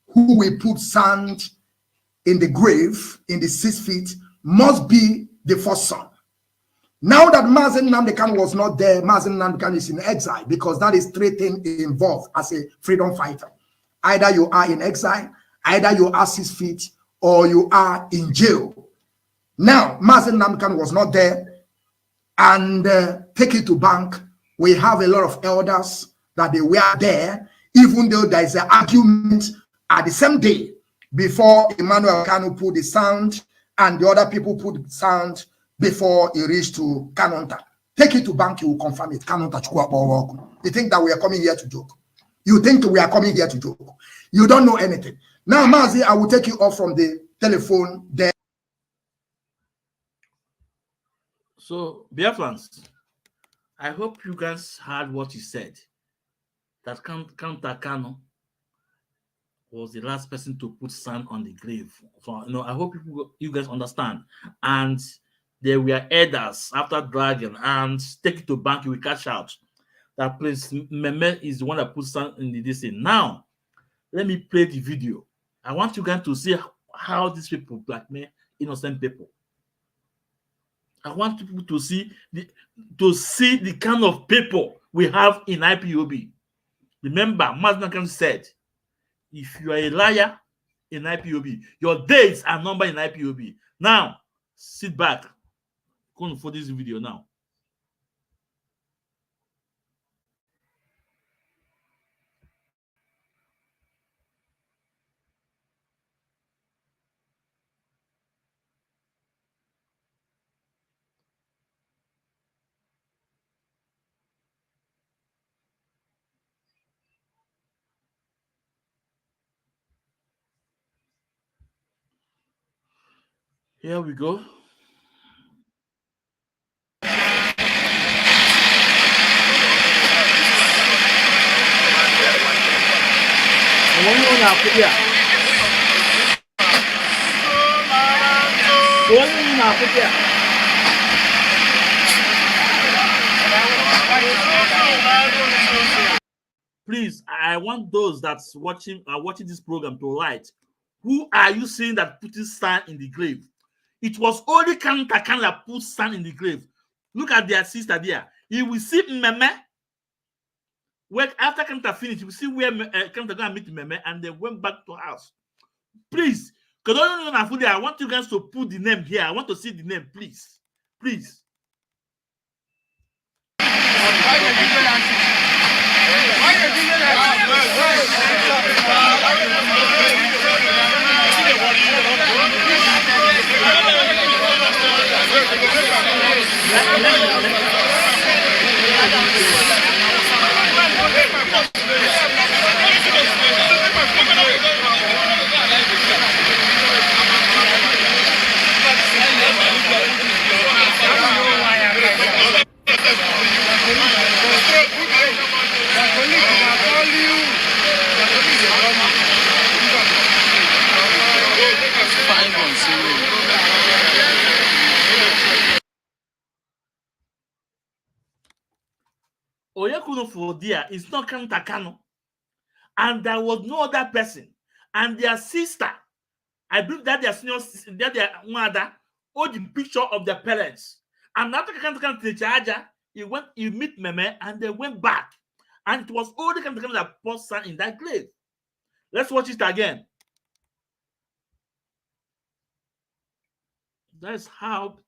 who will put sand in the grave in the 6 feet must be the first son. Now that Mazen Nnamdi Kanu was not there, Mazen Nnamdi Kanu is in exile, because that is 3 things involved as a freedom fighter. Either you are in exile, either you are 6 feet, or you are in jail. Now, Mazen Nnamdi Kanu was not there, and take it to bank. We have a lot of elders that they were there, even though there is an argument at the same day before Emmanuel Kanu put the sound and the other people put the sound before he reached to Kanonta. Take it to bank, you will confirm it. Kanonta. You think that we are coming here to joke? You think we are coming here to joke? You don't know anything. Now, Mazi, I will take you off from the telephone there. So, Biafrans, I hope you guys heard what he said. That Kanonta Kanu was the last person to put sand on the grave. So, I hope you guys understand. And there were elders after dragging, and take it to bank, you will catch out. That place, Meme is the one that put sand in this thing. Now, let me play the video. I want you guys to see how these people blackmail innocent people. I want people to see the kind of people we have in IPOB. Remember, Mazen said, if you are a liar in IPOB, your days are numbered in IPOB. Now, sit back. Go for this video now. Here we go. Please, I want those that's watching this program to write. Who are you saying that put his son in the grave? It was only Kanata that put son in the grave. Look at their sister there. He will see Meme. Well, after Kanata finished, we see where Kanata go and meet Meme, and they went back to house. Please, because I want you guys to put the name here. I want to see the name, please. Please. Oyekuno for there is not Kantakano. And there was no other person. And their sister, I believe that their senior sister, that their mother, hold the picture of their parents. And after Kantakan to the charger, he meet Meme and they went back. And it was only Kantakan that put son in that grave. Let's watch it again. That's how.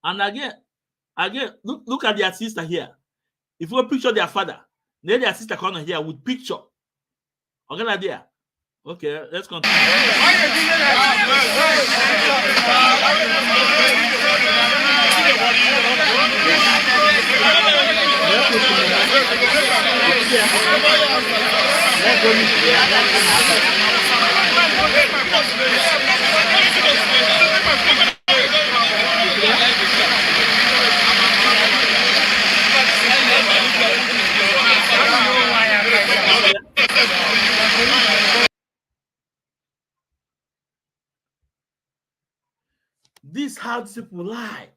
And again, look at their sister here. If we picture their father, then their sister come on here with picture. Okay, there. Okay, let's continue. This is how these people lie.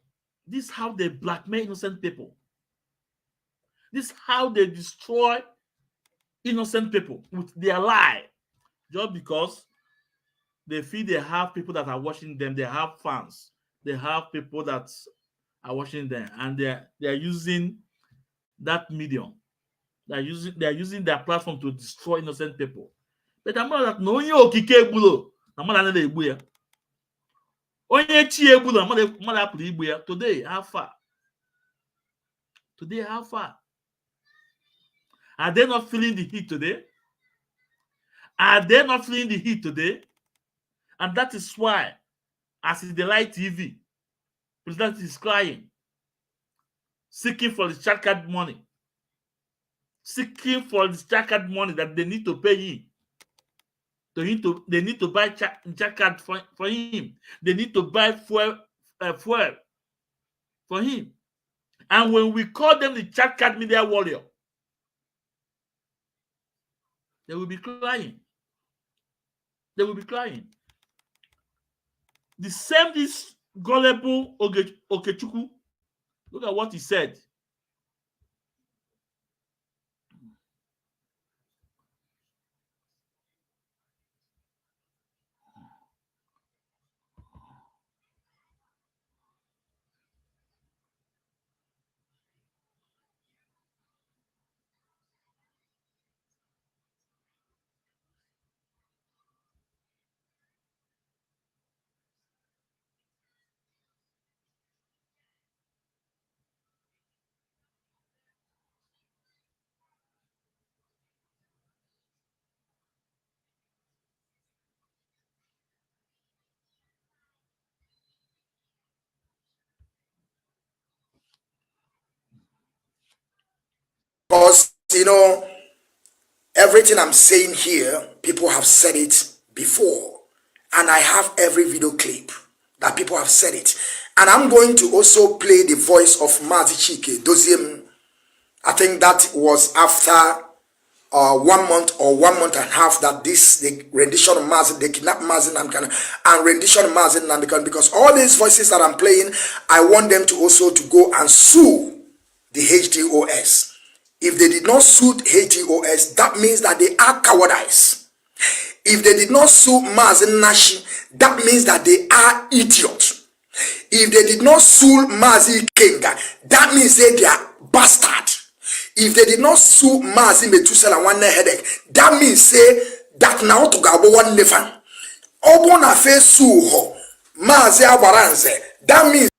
This is how they blackmail innocent people. This is how they destroy innocent people with their lie. Just because they feel they have people that are watching them, they have fans, they have people that are watching them, and they're using that medium. They're using their platform to destroy innocent people. But I'm not that no okike bulo. I'm not another igbu. Onye chi egbulo, I'm not apụrụ igbu ya. Today, how far? Today, how far? Are they not feeling the heat today? Are they not feeling the heat today? And that is why, as in the light TV, President is crying, seeking for the chat card money, seeking for the chat card money that they need to pay him. They need to buy chat card for him. They need to buy fuel for him. And when we call them the chat card media warrior, they will be crying. They will be crying. The same this gullible Okechukwu. Look at what he said. you know, everything I'm saying here, people have said it before. And I have every video clip that people have said it. And I'm going to also play the voice of Mazi Chike Doziem. I think that was after 1 month or 1 month and a half that the rendition of Mazi, they kidnapped Mazi Namdekan and rendition of Mazi Namdekan, because all these voices that I'm playing, I want them to also to go and sue the HDOS. If they did not sue HDOS, that means that they are cowardice. If they did not sue Mazi Nashi, that means that they are idiots. If they did not sue Mazi Kenga, that means they are bastard. If they did not sue Mazi Metusela one headache, that means say that now to gabo one nefan. Obona fe sue ho Mazi Abaranze. That means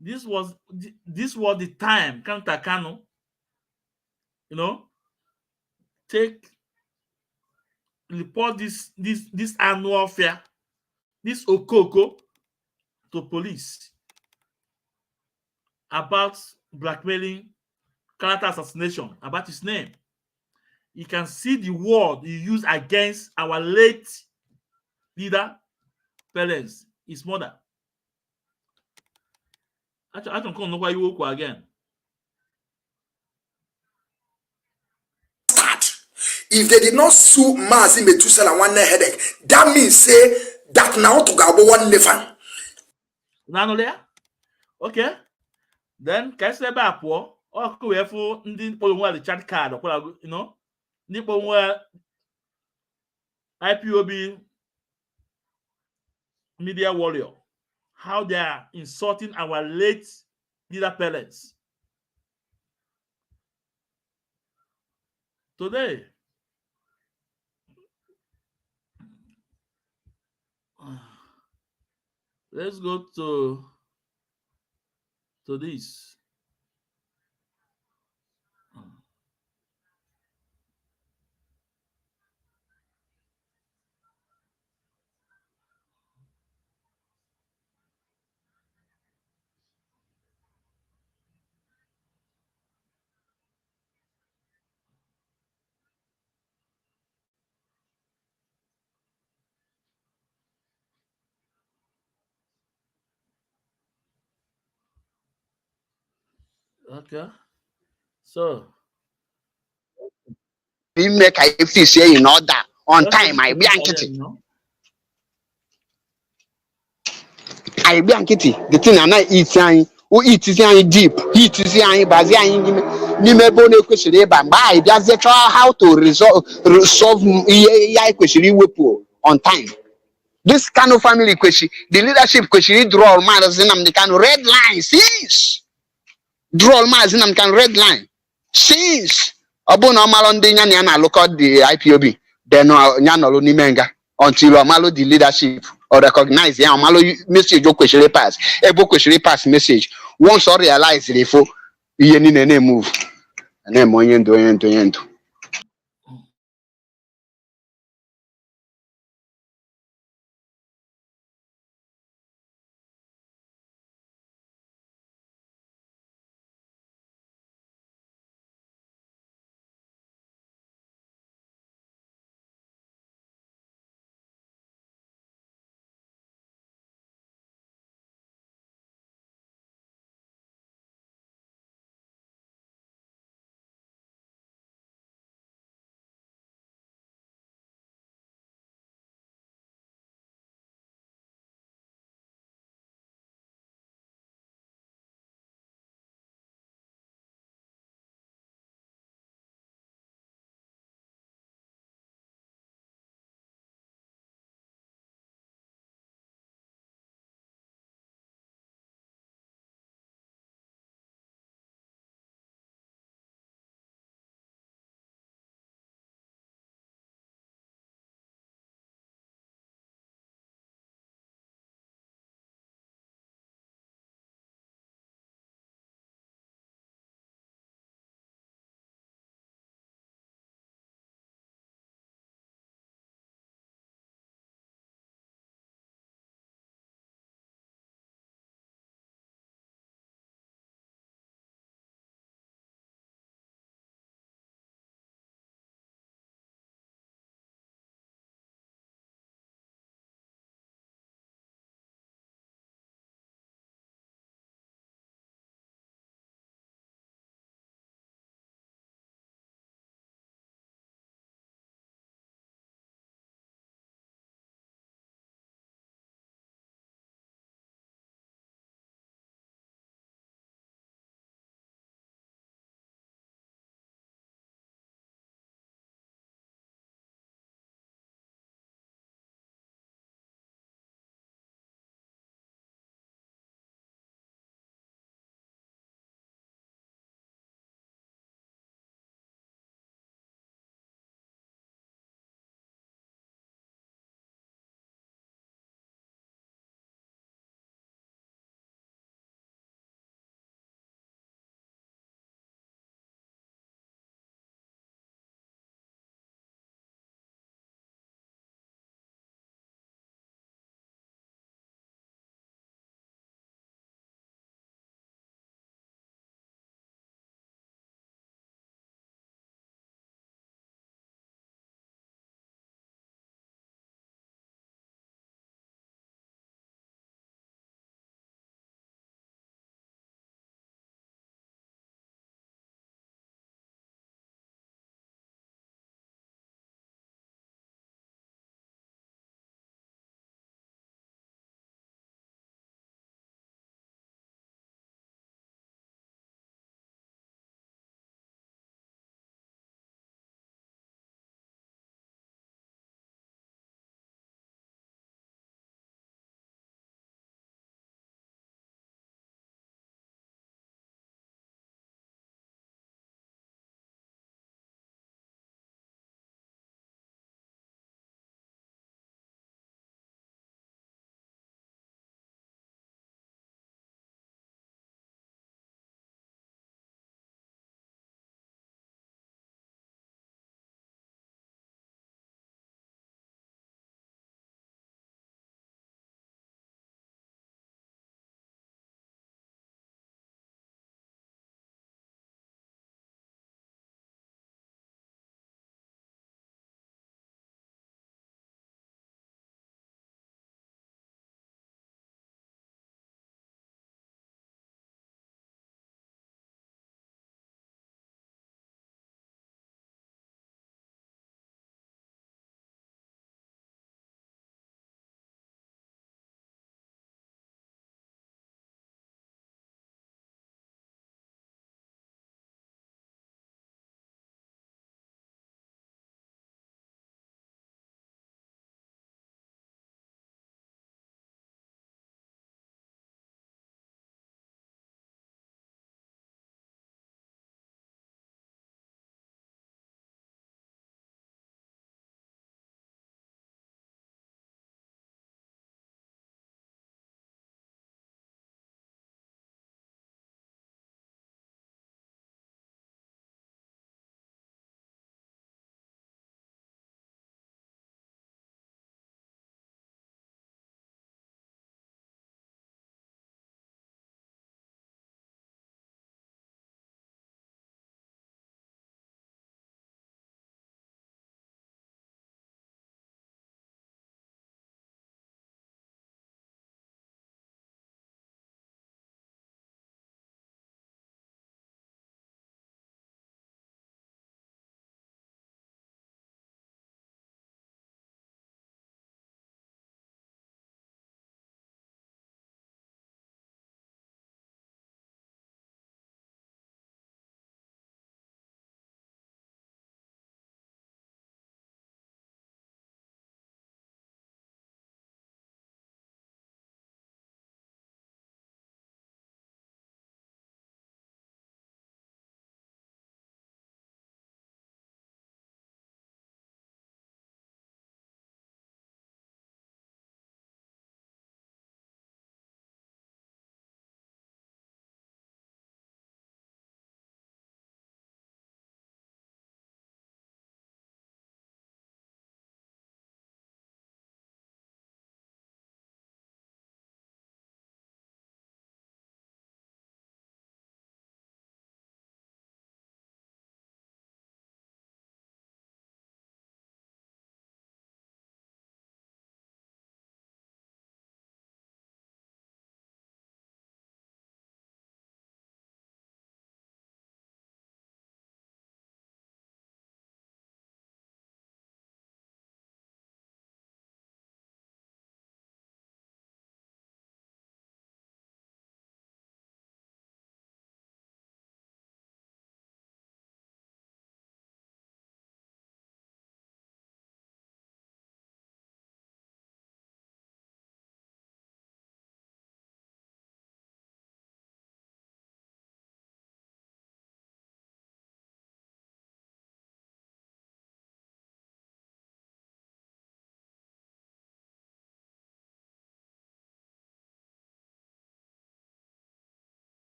this was the time Kanta Kano, you know, report this annual fair, this Okoko, to police about blackmailing, character assassination, about his name. You can see the word he used against our late leader, parents, his mother. I don't know why you woke again. If they did not sue Mazi Metusela one headache, that means say that now to gabo one nefan. Nano there? Okay. Then Kaisebe Apo, or Kuefu, the chat card, or you know, Nipo IPOB media warrior. How they are insulting our late leader parents. Today, let's go to this. Okay. So we make a fish in order on time. I be kitty. I be kitty. The thing I not eat saying who eat is deep. Eat is saying Nimebone question by that's the how to solve question on time. This kind of family question, the leadership question, draw matters in the kind of red line. Since draw matters in the kind of red line. Since Abuna Malondinya Nyana look at the IPOB, then Nyano Nimenga until Amalo the leadership or recognize the Amalo message or question pass, a book question pass message. Once or realize the for yen move and then moyen to